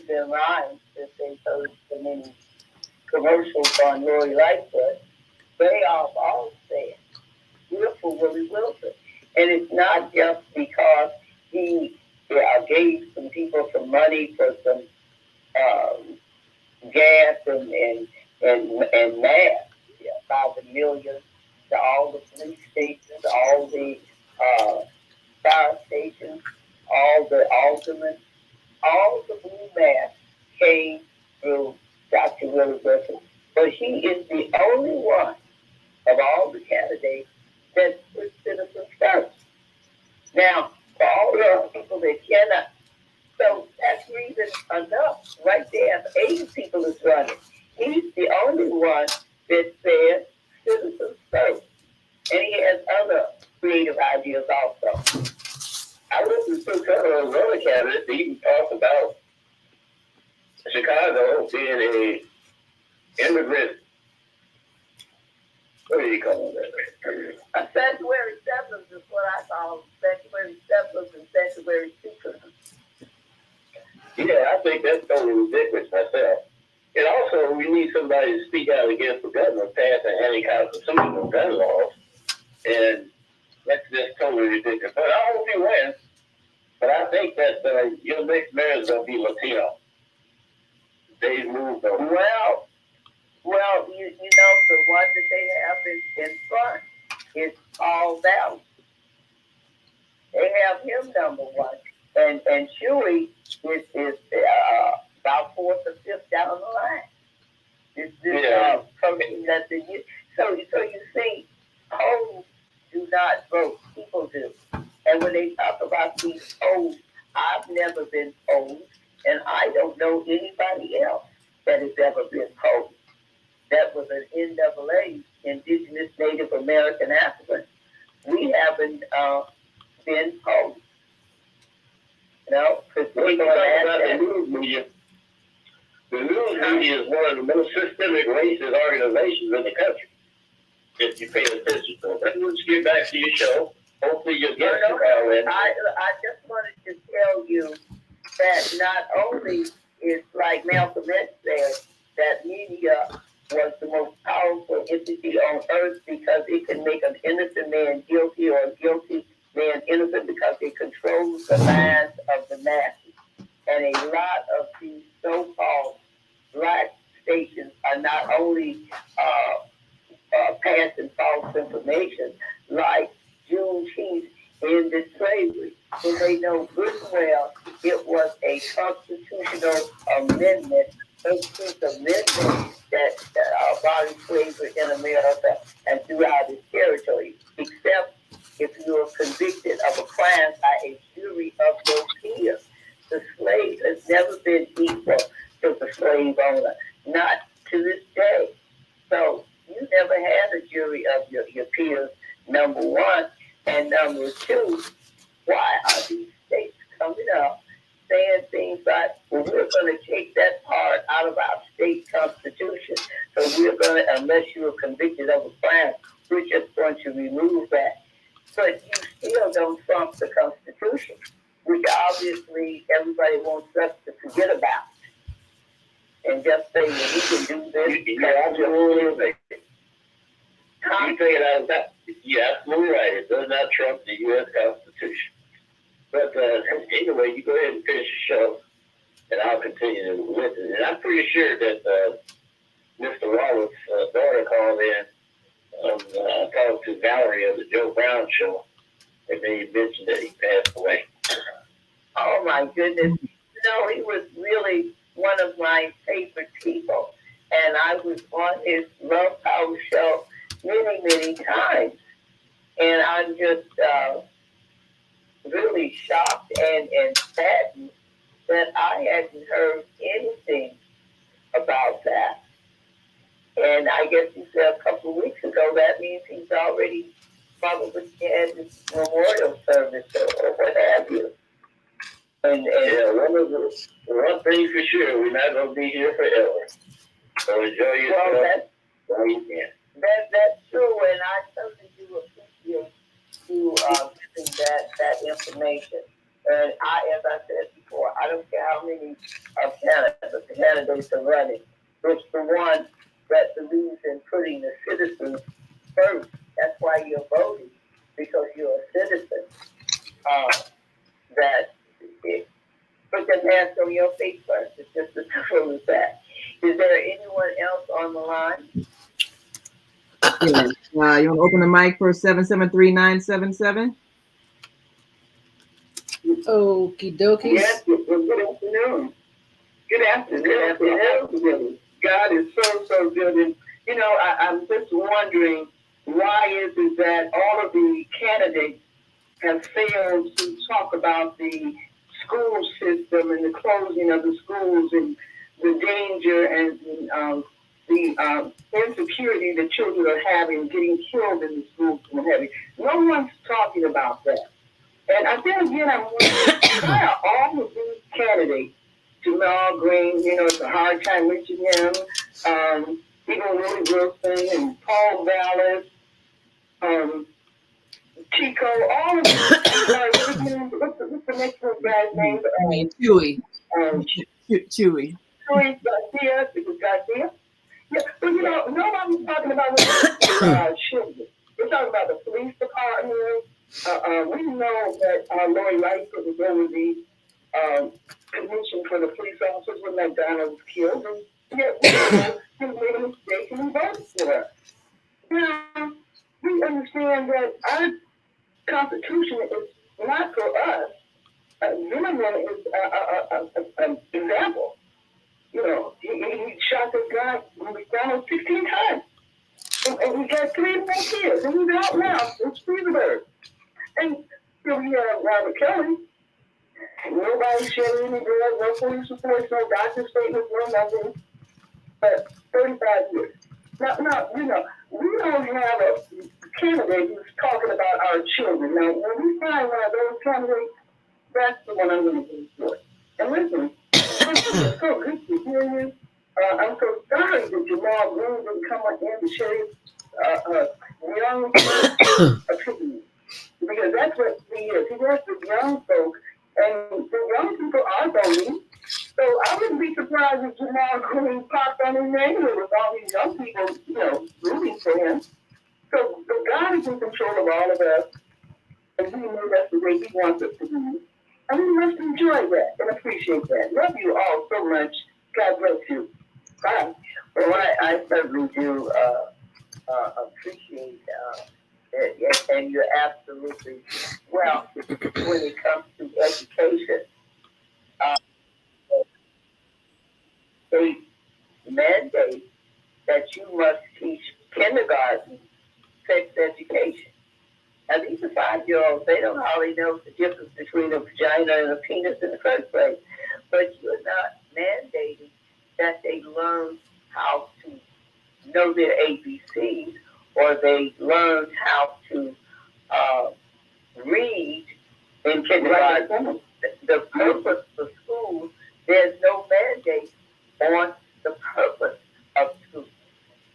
[SPEAKER 12] Their rhymes that they heard so many commercials on Lori Lightfoot, they have all said, beautiful Willie Wilson. And it's not just because he gave some people some money for some gas and mass, by the millions, to all the police stations, all the fire stations, all the aldermen, all the blue mass came through Dr. Willie Wilson. But he is the only one of all the candidates that put citizens first. Now, for all the people that cannot, so that's reason enough right there. 80 people is running. He's the only one that said citizens first. And he has other creative ideas also. I listened to some of those other candidates that even talk about Chicago being a immigrant, what do you call it? A sanctuary settlers is what I call them. Sanctuary settlers and sanctuary seekers. Yeah, I think that's totally ridiculous myself. And also, we need somebody to speak out against the government passing anti-constitutional gun laws. And that's just totally ridiculous. But I hope he wins. But I think that your next mayor is going to be Latino. They moved on. Well, you know, the one that they have in front is Paul Valley. They have him number one. And Chewy is about fourth or fifth down the line. So you see, polls do not vote. People do. And when they talk about these polls, I've never been polled, and I don't know anybody else that has ever been polled. That was an NAA, Indigenous Native American African. We haven't been polled. No, because we talk about the news media. The news media is one of the most systemic racist organizations in the country. If you pay attention to it. Let's get back to your show. Hopefully you'll get to call in. I just wanted to tell you that not only is like Malcolm X said, that media was the most powerful entity on earth because it can make an innocent man guilty or a guilty man innocent because it controls the minds of the masses. And a lot of these so-called black stations are not only passing false information like Juneteenth ended slavery, but they know good and well it was a constitutional amendment, 18th Amendment that abolished slavery in America and throughout its territory, except if you are convicted of a crime by a jury of your peers. The slave has never been equal to the slave owner, not to this day. So you never had a jury of your peers, number one. And number two, why are these states coming up saying things like, well, we're going to take that part out of our state constitution. So we're going to, unless you are convicted of a crime, we're just going to remove that. But you still don't trump the Constitution, which obviously everybody wants us to forget about. And just say, well, we can do this. You're absolutely right. You take it out of that. You're absolutely right. It does not trump the U.S. Constitution. But anyway, you go ahead and finish your show, and I'll continue to listen. And I'm pretty sure that Mr. Wallace's daughter called in. Talked to Valerie of the Joe Brown Show, and then you mentioned that he passed away. Oh my goodness! No, he was really one of my favorite people, and I was on his Love Power show many times, and I'm just really shocked and saddened that I hadn't heard anything about that. And I guess you said a couple of weeks ago, that means he's already probably had his memorial service or what have you. And yeah, one thing for sure, we're not going to be here forever. So enjoy yourself. Well, that's true, and I certainly do appreciate you giving that information. And as I said before, I don't care how many candidates are running. It's the one that believes in putting the citizens first. That's why you're voting, because you're a citizen. Put that mask on your face first. It's just as simple as that. Is there anyone else on the line?
[SPEAKER 2] Yeah. You want to open the mic for 773-977?
[SPEAKER 9] Okie dokie.
[SPEAKER 12] Yes, good afternoon. Good afternoon. God is so good. And, I'm just wondering why is it that all of the candidates have failed to talk about the school system and the closing of the schools and the danger and the insecurity that children are having, getting killed in the schools and what have you. No one's talking about that. And I think again, I'm wondering, why are all of these candidates, Jamal Green, it's a hard time reaching him, even Willie Wilson and Paul Vallis, Chico, all of these, what's the next one guy's name?
[SPEAKER 1] Chewy.
[SPEAKER 12] Chewy Garcia, because Garcia. Yeah, but nobody's talking about children. We're talking about the police department. We know that Lori Lightfoot was over the commission for the police officers when McDonald was killed, and yet we made a mistake and we voted for her. Now, we understand that our Constitution is not for us. Zimmerman is an example. He shot this guy in McDonald's 16 times. And he got 3 more kids. And he's out now in Spielberg. And we have Robert Kelly. Nobody sharing any blood, no police reports, no doctor statements, no nothing. But 35 years. Now, we don't have a candidate who's talking about our children. Now, when we find one of those candidates, that's the one I'm going to vote for. And listen, it's so good to hear you. I'm so sorry that Jamal Green didn't come up in to share his young opinion. Because that's what he is. He works with young folks, and the young people are voting. So I wouldn't be surprised if Jamal Green popped on his name with all these young people, rooting for him. So God is in control of all of us, and He knows that's the way He wants us to be. And we must enjoy that and appreciate that. Love you all so much. God bless you. Bye.
[SPEAKER 19] Well, I certainly do appreciate it, and you're absolutely well when it comes to education. They mandate that you must teach kindergarten sex education. Now, these are 5-year-olds. They don't hardly know the difference between a vagina and a penis in the first place. But you're not mandating that they learn how to know their ABCs, or they learn how to read in kindergarten. The purpose of school, there's no mandate on the purpose of school.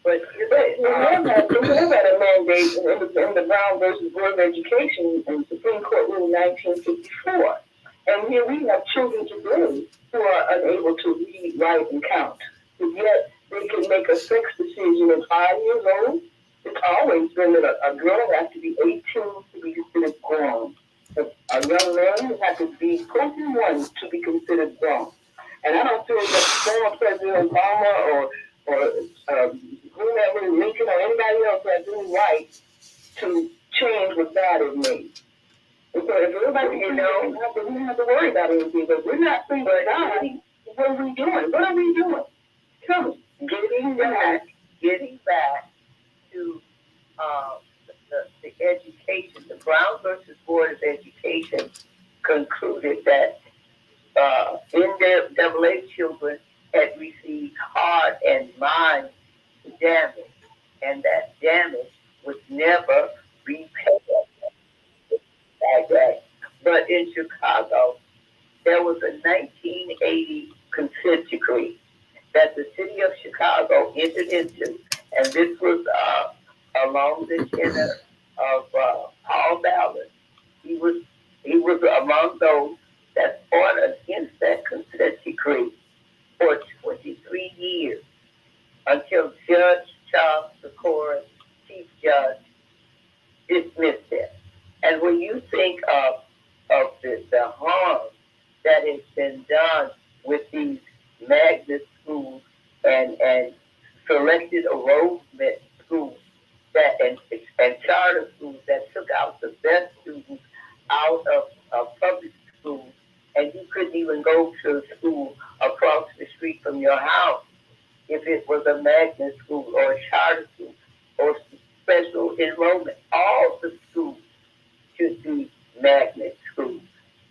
[SPEAKER 19] But
[SPEAKER 12] we have had a mandate in the Brown versus Board of Education in Supreme Court Rule 1954. And here we have children today who are unable to read, write, and count. But yet they can make a sex decision at 5 years old. It's always been that a girl has to be 18 to be considered grown. A young man has to be 21 to be considered grown. And I don't feel that former President Obama or whoever, Lincoln or anybody else has any right to change what God has made. And so if everybody, we don't have to worry about anything, but we're not saying God, what are we doing? What are we doing? Tell me.
[SPEAKER 19] Getting back to the education, the Brown versus Board of Education concluded that NAAA children had received heart and mind damage, and that damage was never repaired. But in Chicago, there was a 1980 consent decree that the city of Chicago entered into, and this was along the tenor of Paul Ballard. He was among those that fought against that consent decree for 23 years until Judge Charles Sikora, Chief Judge, dismissed it. And when you think of the harm that has been done with these magnet schools and selected enrollment schools and charter schools that took out the best students out of public schools, and you couldn't even go to school across the street from your house if it was a magnet school or a charter school, or special enrollment. All the schools should be magnet schools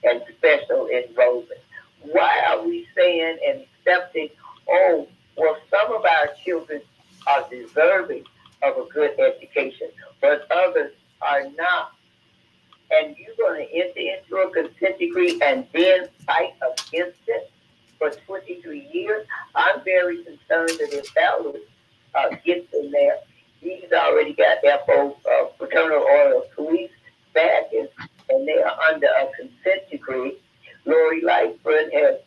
[SPEAKER 19] and special enrollment. Why are we saying and accepting, oh, well, some of our children are deserving of a good education, but others are not? And you're going to enter into a consent decree and then fight against it for 23 years? I'm very concerned that if that was gets in there, he's already got FO, fraternal order of police badges, and they are under a consent decree. Lori Lightfoot has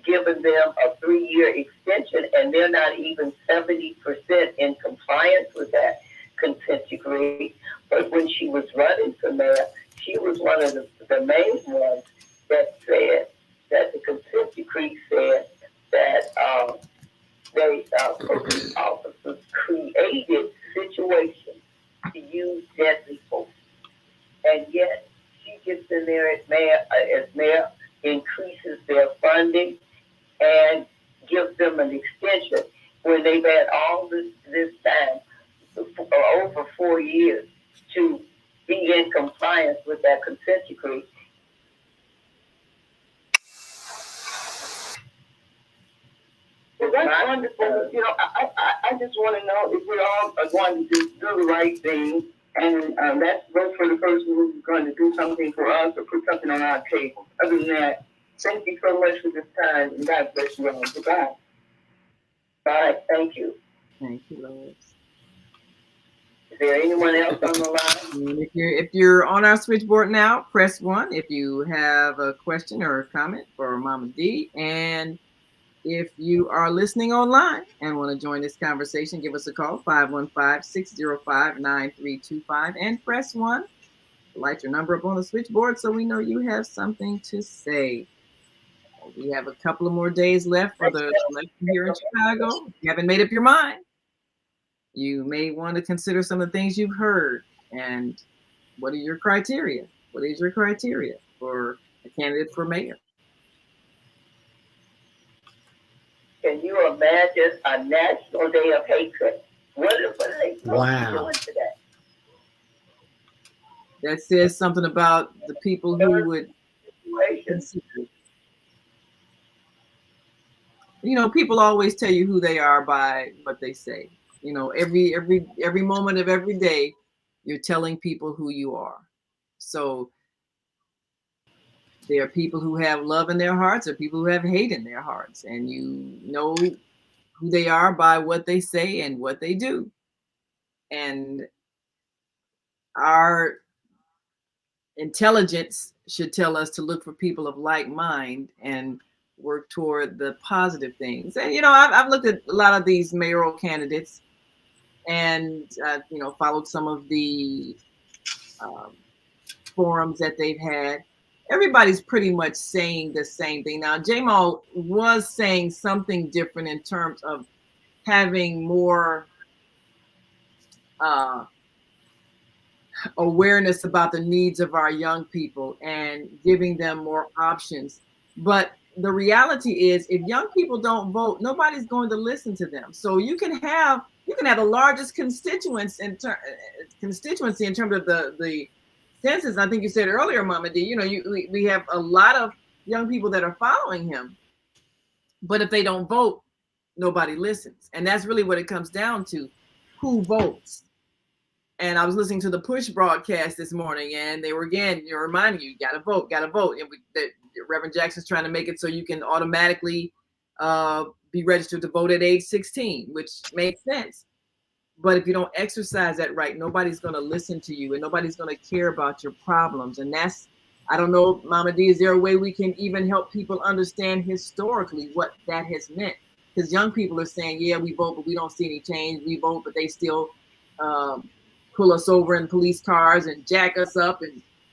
[SPEAKER 19] given them a 3-year extension, and they're not even 70% in compliance with that consent decree. But when she was running for mayor, she was one of the main ones that said that the consent decree said that police officers created situations to use deadly force. And yet she gets in there as mayor, increases their funding and gives them an extension when they've had all this time, over 4 years, to be in compliance with that consent decree.
[SPEAKER 20] Well, that's wonderful. You know, I just want to know if we're all going to do the right thing, and that's both for the person who's going to do something for us or put something on our table. Other than that, thank you so much for this time, and God bless you all. Goodbye.
[SPEAKER 19] Bye. Thank you.
[SPEAKER 2] Thank you, Lois.
[SPEAKER 19] Is there anyone else on the line?
[SPEAKER 2] If you're on our switchboard now, press 1 if you have a question or a comment for Mama D. And if you are listening online and want to join this conversation, give us a call, 515-605-9325, and press 1. Light your number up on the switchboard so we know you have something to say. We have a couple of more days left for the election here in Chicago. If you haven't made up your mind, you may want to consider some of the things you've heard. And what are your criteria? What is your criteria for a candidate for mayor?
[SPEAKER 19] Can you imagine a national day of hatred? What are they doing today?
[SPEAKER 2] That says something about the people who would consider. You know, people always tell you who they are by what they say. You know, every moment of every day, you're telling people who you are. So there are people who have love in their hearts, or people who have hate in their hearts, and you know who they are by what they say and what they do. And our intelligence should tell us to look for people of like mind and work toward the positive things. And, you know, I've looked at a lot of these mayoral candidates and, you know, followed some of the forums that they've had. Everybody's pretty much saying the same thing. Now, Jamal was saying something different in terms of having more awareness about the needs of our young people and giving them more options. But the reality is, if young people don't vote, nobody's going to listen to them. So you can have the largest constituency in terms of the census. I think you said earlier, Mama D, you know, we have a lot of young people that are following him, but if they don't vote, nobody listens. And that's really what it comes down to: who votes. And I was listening to the Push broadcast this morning, and they were again, you're reminding you, gotta vote. And Reverend Jackson's trying to make it so you can automatically be registered to vote at age 16, which makes sense. But if you don't exercise that right, nobody's going to listen to you, and nobody's going to care about your problems. And that's, I don't know, Mama D, is there a way we can even help people understand historically what that has meant? Because young people are saying, yeah, we vote, but we don't see any change. We vote, but they still pull us over in police cars and jack us up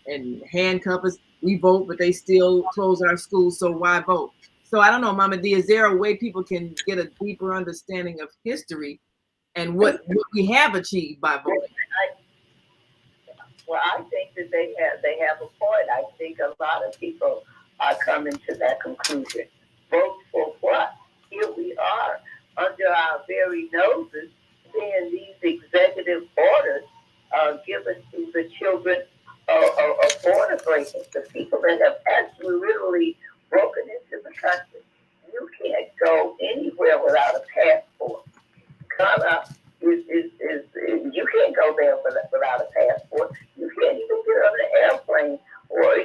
[SPEAKER 2] and handcuff us. We vote, but they still close our schools. So why vote? So I don't know, Mama D, is there a way people can get a deeper understanding of history and what we have achieved by voting?
[SPEAKER 19] Well, I think that they have a point. I think a lot of people are coming to that conclusion. Vote for what? Here we are, under our very noses, seeing these executive orders given to the children of border breakers, the people that have actually literally broken into the country. You can't go anywhere without a passport. Ghana is you can't go there without a passport. You can't even get on an airplane or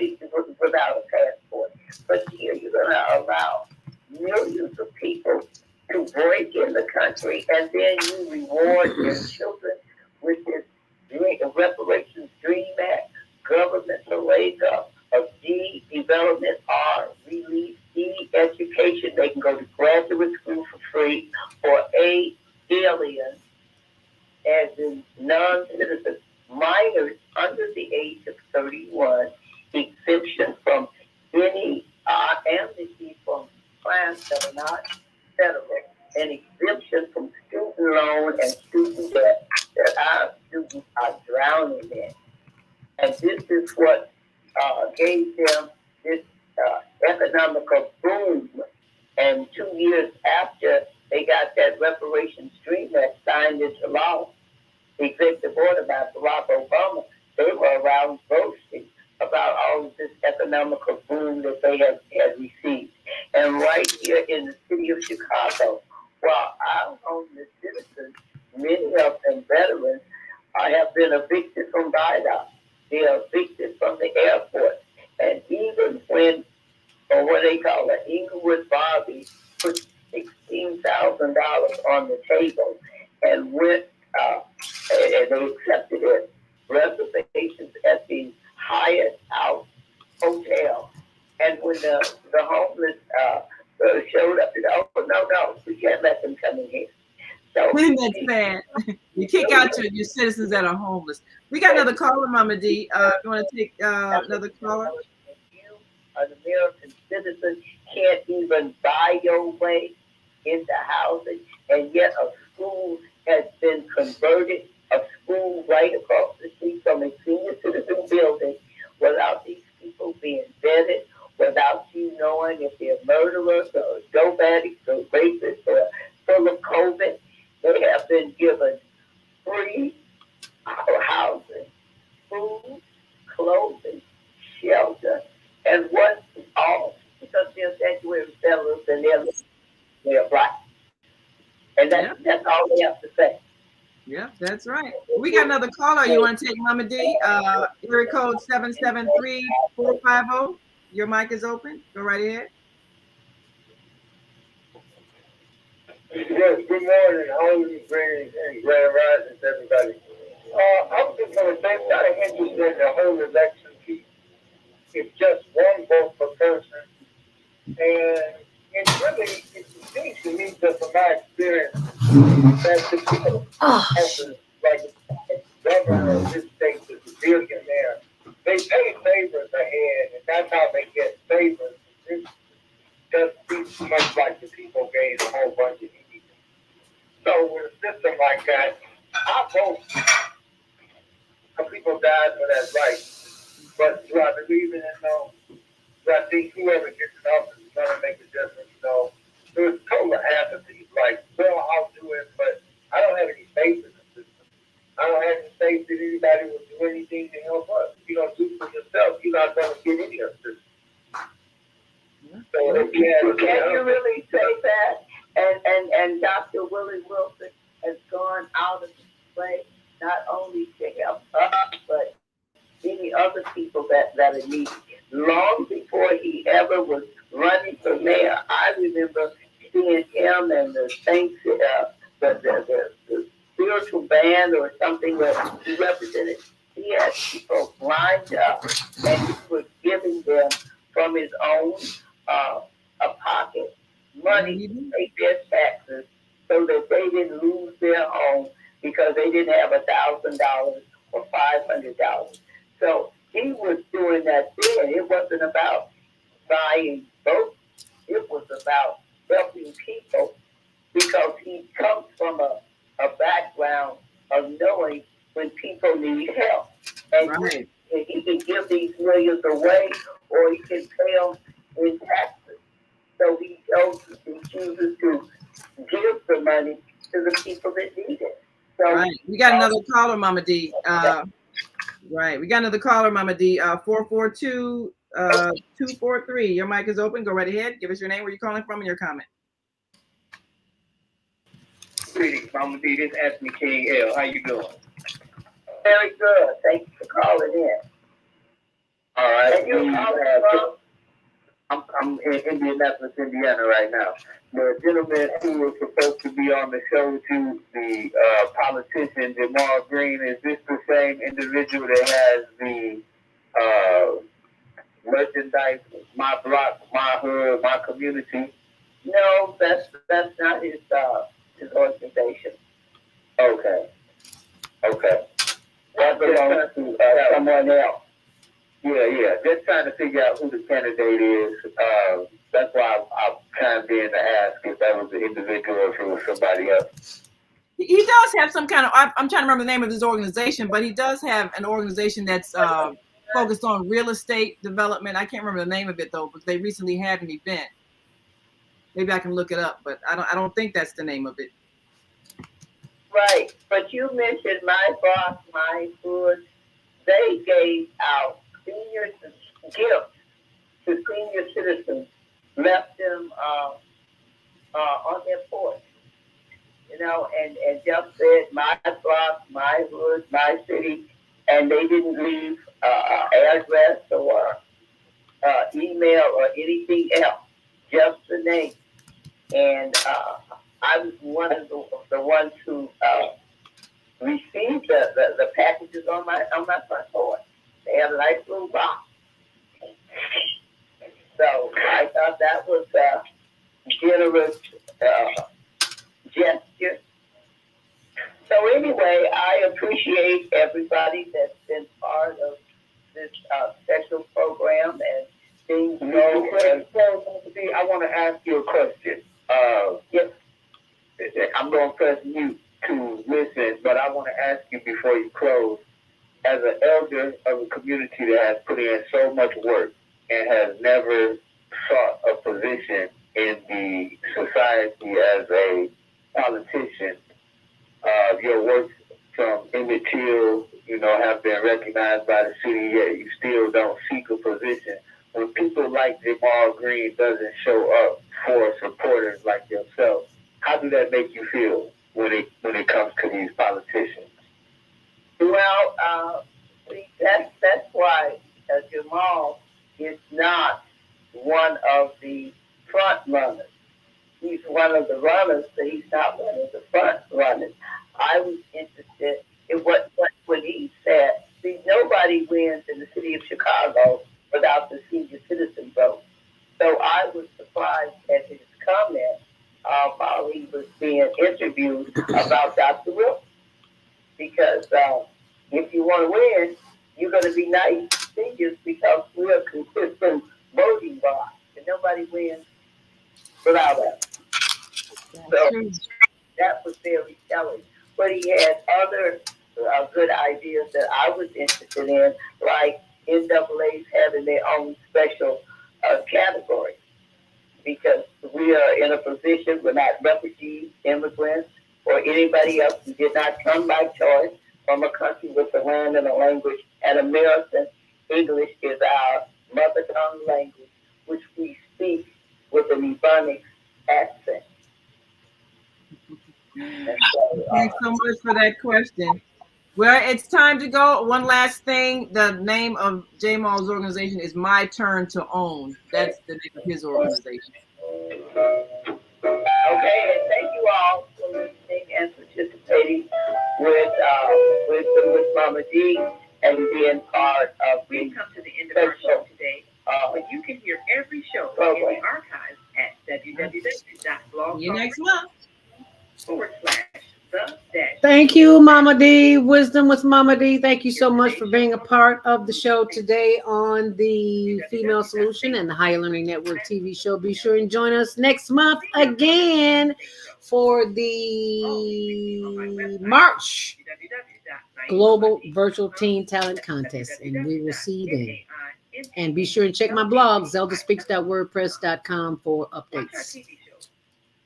[SPEAKER 19] without a passport. But here you're going to allow millions of people to break in the country, and then you reward your children with this reparations dream act, governmental aid of D, development, R, relief, E, education. They can go to graduate school for free, or A, aliens, as in non-citizens, minors under the age of 31, exemption from any amnesty from crimes that are not federal, and exemption from student loan and student debt that our students are drowning in. And this is what gave them this economical boom. And 2 years after they got that reparations dream that signed into law, the executive order by Barack Obama, they were around boasting about all of this economical boom that they had received. And right here in the city of Chicago, while our homeless citizens, many of them veterans, have been evicted from VIDOC. They are evicted from the airport. And even when, or what they call it, Inglewood Barbie put $16,000 on the table and went, and they accepted it, reservations at the Hyatt House Hotel. And when the homeless showed up, and no, we can't let them come in here. So
[SPEAKER 2] That's sad. You kick out your citizens that are homeless. We got another caller, Mama D. You want to take another caller?
[SPEAKER 19] You, an American citizen, can't even buy your way into housing, and yet a school has been converted, a school right across the street from a senior citizen building, without these people being vetted, without you knowing if they're murderers or dope addicts or rapists or full of COVID. They have been given free housing, food, clothing, shelter, and what's all because they're sanctuary settlers and they're black. And that's all they have to say.
[SPEAKER 2] Yeah, that's right. We got another caller. You want to take Mama D? Area code 773-450. Your mic is open. Go right ahead.
[SPEAKER 6] Yes, good morning, holy greetings and grand risings, everybody. I was just going to say, kind of interested in the whole election piece. It's just one vote per person, and it seems to me, just from my experience, that the people, like the governor of this state is a billionaire, they pay favors ahead, and that's how they get favors. It just seems much like the people gave a whole bunch of. So with a system like that, I vote. Some people died for that right. But do I believe in it? No. Do I think whoever gets in office is going to make a difference? No. There's total apathy. Like, well, I'll do it, but I don't have any faith in the system. I don't have any faith that anybody will do anything to help us. If you don't do for yourself, you're not going to get any of this. So if
[SPEAKER 19] can you really say that? And Dr. Willie Wilson has gone out of his way not only to help us, but many other people that are needy. Long before he ever was running for mayor, I remember seeing him and the saints, the spiritual band or something that he represented. He had people lined up, and he was giving them from his own pocket money to pay their taxes so that they didn't lose their home because they didn't have $1,000 or $500. So he was doing that then. It wasn't about buying votes. It was about helping people because he comes from a background of knowing when people need help. And he can give these millions away or he can pay them in taxes. So he chooses to give the money to the people that need it.
[SPEAKER 2] Right. We got another caller, Mama D. Right. We got another caller, Mama D. 442-243. Your mic is open. Go right ahead. Give us your name, where you're calling from, and your comment.
[SPEAKER 20] Greetings, Mama D. This is Anthony King L. How you doing? Very good. Thank you for calling in. All right. And you're calling from? I'm in Indianapolis, Indiana right now. The gentleman who was supposed to be on the show with you, the politician Jamal Green, is this the same individual that has the merchandise, my block, my hood, my community? No, that's not his organization. Okay. That belongs to someone else. Yeah. Just trying to figure out who the candidate is. That's why I'm kind of being to ask if that was the individual or if it was somebody else.
[SPEAKER 2] He does have some kind of, I'm trying to remember the name of his organization, but he does have an organization that's focused on real estate development. I can't remember the name of it though, but they recently had an event. Maybe I can look it up, but I don't think that's the name of it.
[SPEAKER 20] Right, but you mentioned my boss, my hood. They gave out senior gifts to senior citizens, left them on their porch, and just said my block, my hood, my city, and they didn't leave address or email or anything else, just the name. And I was one of the ones who received the packages on my front porch. They had a nice little box. So I thought that was a generous gesture. So anyway, I appreciate everybody that's been part of this special program and things go. I want to ask you a question. Yes, I'm going to press mute to listen, but I want to ask you before you close, as an elder of a community that has put in so much work and has never sought a position in the society as a politician, your work from immaterial, have been recognized by the city, yet you still don't seek a position. When people like Jamal Green doesn't show up for supporters like yourself, how does that make you feel when it comes to these politicians? Well, that's why Jamal is not one of the front runners. He's one of the runners, but he's not one of the front runners. I was interested in what he said. See, nobody wins in the city of Chicago without the senior citizen vote. So I was surprised at his comment while he was being interviewed about Dr. Wilson. Because if you want to win, you're going to be nice to seniors because we're a consistent voting bloc. And nobody wins without us. So that was very telling. But he had other good ideas that I was interested in, like NAA's having their own special category. Because we are in a position, we're not refugees, immigrants, or anybody else who did not come by choice from a country with a land and a language. And American English is our mother tongue language, which we speak with an Ebonics accent.
[SPEAKER 2] Thanks so much for that question. Well, it's time to go. One last thing. The name of Jamal's organization is My Turn to Own. That's the name of his organization.
[SPEAKER 20] Okay, and thank you all for listening and participating with Mama D and being part of the.
[SPEAKER 21] We've come to the end of our show today, but you can hear every show in the archives at www.blogtalkradio.com.
[SPEAKER 2] See you next month.
[SPEAKER 3] Thank you, Mama D. Wisdom with Mama D. Thank you so much for being a part of the show today on the Female Solution and the Higher Learning Network TV show. Be sure and join us next month again for the March Global Virtual Teen Talent Contest, and we will see you then. And be sure and check my blog, zeldaspeaks.wordpress.com, for updates.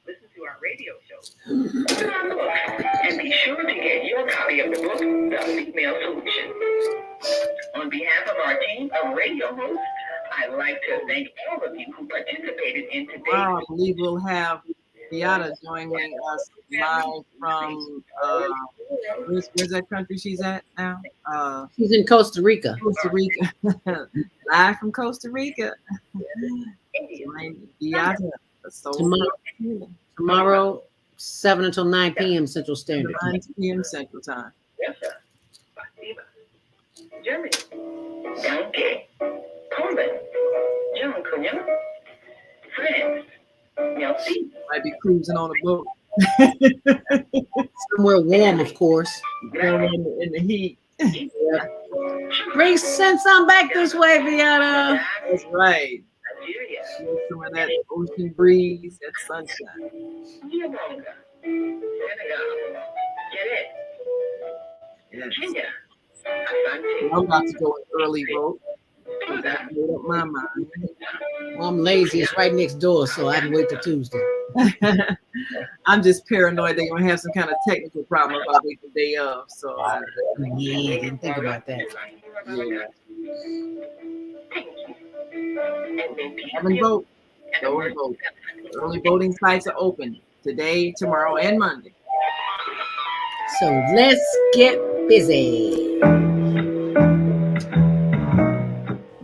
[SPEAKER 21] Listen to our radio show
[SPEAKER 12] And be sure to get your copy of the book, The Female Solution. On behalf of our team of radio hosts, I'd like to thank all of you who participated in today's.
[SPEAKER 2] I believe we'll have Beata joining us live from where's that country she's at now?
[SPEAKER 3] She's in Costa Rica.
[SPEAKER 2] Costa Rica. Live from Costa Rica. Beata.
[SPEAKER 3] Tomorrow, 7 until 9 p.m. Central Standard Time.
[SPEAKER 2] 9 p.m. Central Time.
[SPEAKER 12] Yes, sir. Germany, Donkey, Poland, John Korea, France, Merci.
[SPEAKER 2] Might be cruising on a boat.
[SPEAKER 3] Somewhere warm, of course.
[SPEAKER 2] In the heat.
[SPEAKER 3] Bring send some back this way, Beata.
[SPEAKER 2] That's right. Some of that ocean breeze, that sunshine. Yes. I'm about to go an early vote. That made up my mind.
[SPEAKER 3] Well, I'm lazy. It's right next door, so I can wait till Tuesday.
[SPEAKER 2] I'm just paranoid they're gonna have some kind of technical problem about it the day of. So I
[SPEAKER 3] didn't think about that.
[SPEAKER 2] Yeah. Haven't vote. Go and vote. Early voting sites are open today, tomorrow, and Monday.
[SPEAKER 3] So let's get busy.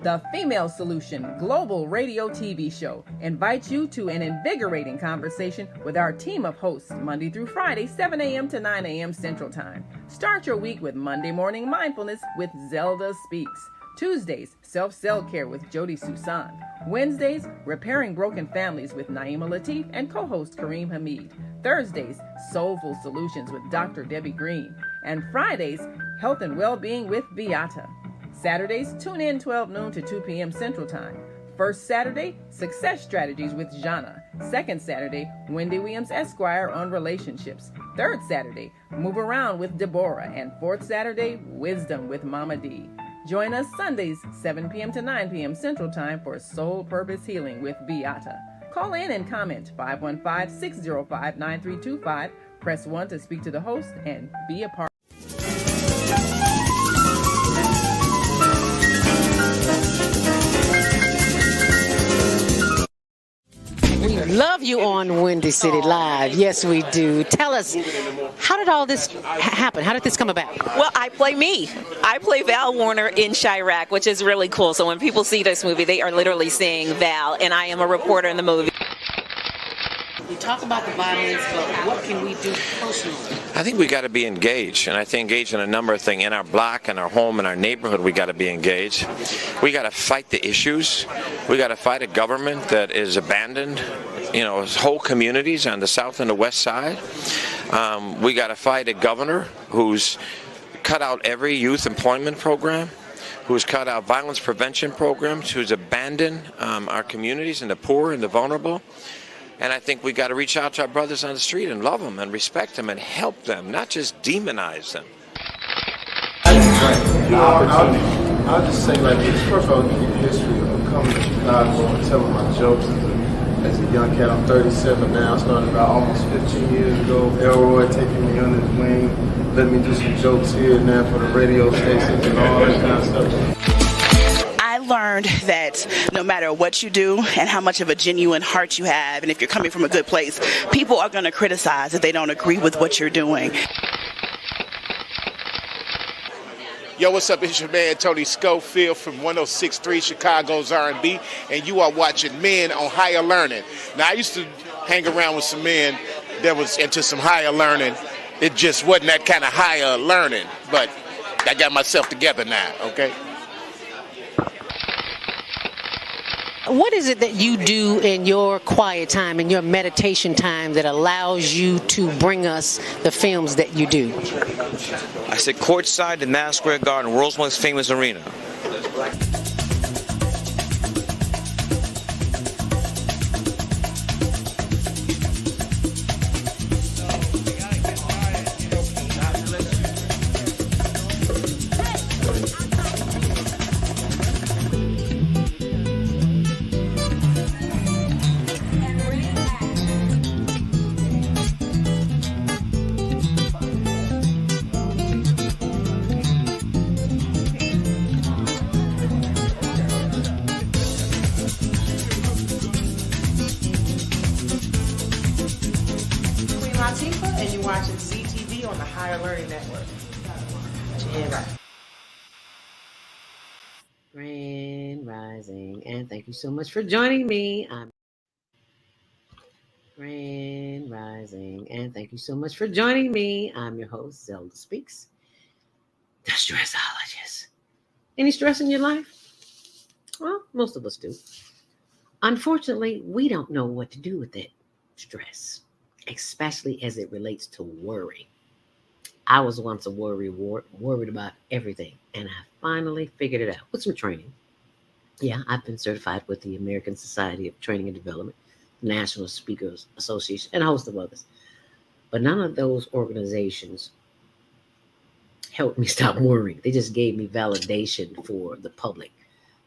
[SPEAKER 2] The Female Solution Global Radio TV Show invites you to an invigorating conversation with our team of hosts Monday through Friday, 7 a.m. to 9 a.m. Central Time. Start your week with Monday Morning Mindfulness with Zelda Speaks. Tuesdays, Self-Cell Care with Jody Susan. Wednesdays, Repairing Broken Families with Naima Latif and co-host Kareem Hamid. Thursdays, Soulful Solutions with Dr. Debbie Green. And Fridays, Health and Wellbeing with Beata. Saturdays, tune in 12 noon to 2 p.m. Central Time. First Saturday, Success Strategies with Jana. Second Saturday, Wendy Williams Esquire on relationships. Third Saturday, Move Around with Deborah. And fourth Saturday, Wisdom with Mama D. Join us Sundays, 7 p.m. to 9 p.m. Central Time for Soul Purpose Healing with Beata. Call in and comment 515-605-9325. Press 1 to speak to the host and be a part.
[SPEAKER 3] We love you on Windy City Live. Yes, we do. Tell us, how did all this happen? How did this come about?
[SPEAKER 7] Well, I play me. I play Val Warner in Chirac, which is really cool. So when people see this movie, they are literally seeing Val, and I am a reporter in the movie.
[SPEAKER 3] We talk about the violence, but what can we do personally?
[SPEAKER 22] I think we got to be engaged, and I think engaged in a number of things. In our block, in our home, in our neighborhood, we got to be engaged. We got to fight the issues. We got to fight a government that is abandoned, whole communities on the south and the west side. We got to fight a governor who's cut out every youth employment program, who's cut out violence prevention programs, who's abandoned our communities and the poor and the vulnerable. And I think we got to reach out to our brothers on the street and love them and respect them and help them, not just demonize them.
[SPEAKER 23] I'll just say like this. First of all, give you the history of coming to Chicago and telling my jokes as a young cat. I'm 37 now. I started about almost 15 years ago. Elroy taking me under his wing, let me do some jokes here and there for the radio stations and all that kind of stuff.
[SPEAKER 24] I learned that no matter what you do and how much of a genuine heart you have, and if you're coming from a good place, people are going to criticize if they don't agree with what you're doing.
[SPEAKER 25] Yo, what's up? It's your man Tony Schofield from 106.3 Chicago's R&B, and you are watching Men on Higher Learning. Now, I used to hang around with some men that was into some higher learning. It just wasn't that kind of higher learning, but I got myself together now, okay?
[SPEAKER 3] What is it that you do in your quiet time, in your meditation time, that allows you to bring us the films that you do?
[SPEAKER 26] I sit courtside in Madison Square Garden, world's most famous arena.
[SPEAKER 1] Higher Learning Network. Put your hand right.
[SPEAKER 3] Grand Rising, and thank you so much for joining me. I'm Grand Rising, and thank you so much for joining me. I'm your host, Zelda Speaks, the stressologist. Any stress in your life? Well, most of us do. Unfortunately, we don't know what to do with that stress, especially as it relates to worry. I was once a worried about everything, and I finally figured it out with some training. Yeah, I've been certified with the American Society of Training and Development, National Speakers Association, and a host of others. But none of those organizations helped me stop worrying. They just gave me validation for the public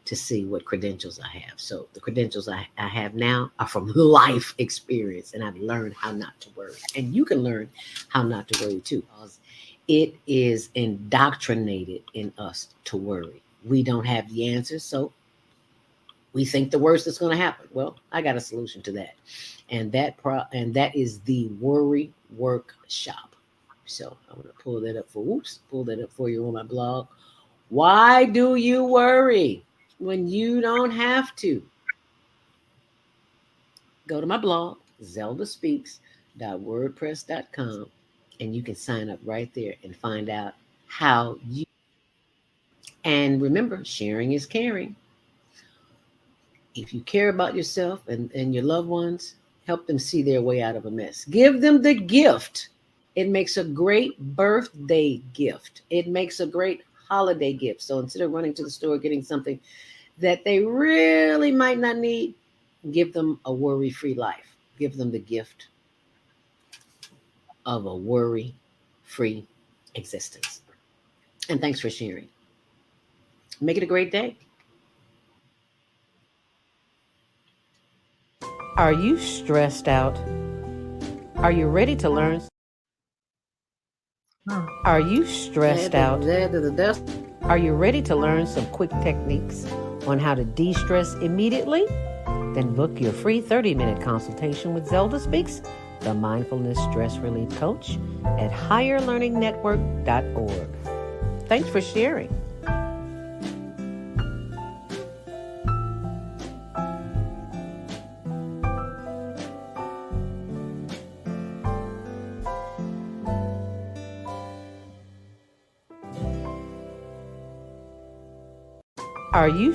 [SPEAKER 3] to see what credentials I have. So the credentials I have now are from life experience, and I've learned how not to worry. And you can learn how not to worry too, because it is indoctrinated in us to worry. We don't have the answers, so we think the worst is going to happen. Well, I got a solution to that, and that is the Worry Workshop. So I'm going to pull that up for you on my blog. Why do you worry when you don't have to? Go to my blog, zeldaspeaks.wordpress.com, and you can sign up right there and find out how you. And remember, sharing is caring. If you care about yourself and your loved ones, help them see their way out of a mess. Give them the gift. It makes a great birthday gift. It makes a great holiday gift. So instead of running to the store getting something that they really might not need, give them a worry-free life. Give them the gift of a worry-free existence. And thanks for sharing. Make it a great day. Are you stressed out? Are you ready to learn? Are you stressed out? Are you ready to learn some quick techniques on how to de-stress immediately? Then book your free 30-minute consultation with Zelda Speaks, the Mindfulness Stress Relief Coach, at higherlearningnetwork.org. Thanks for sharing. Are you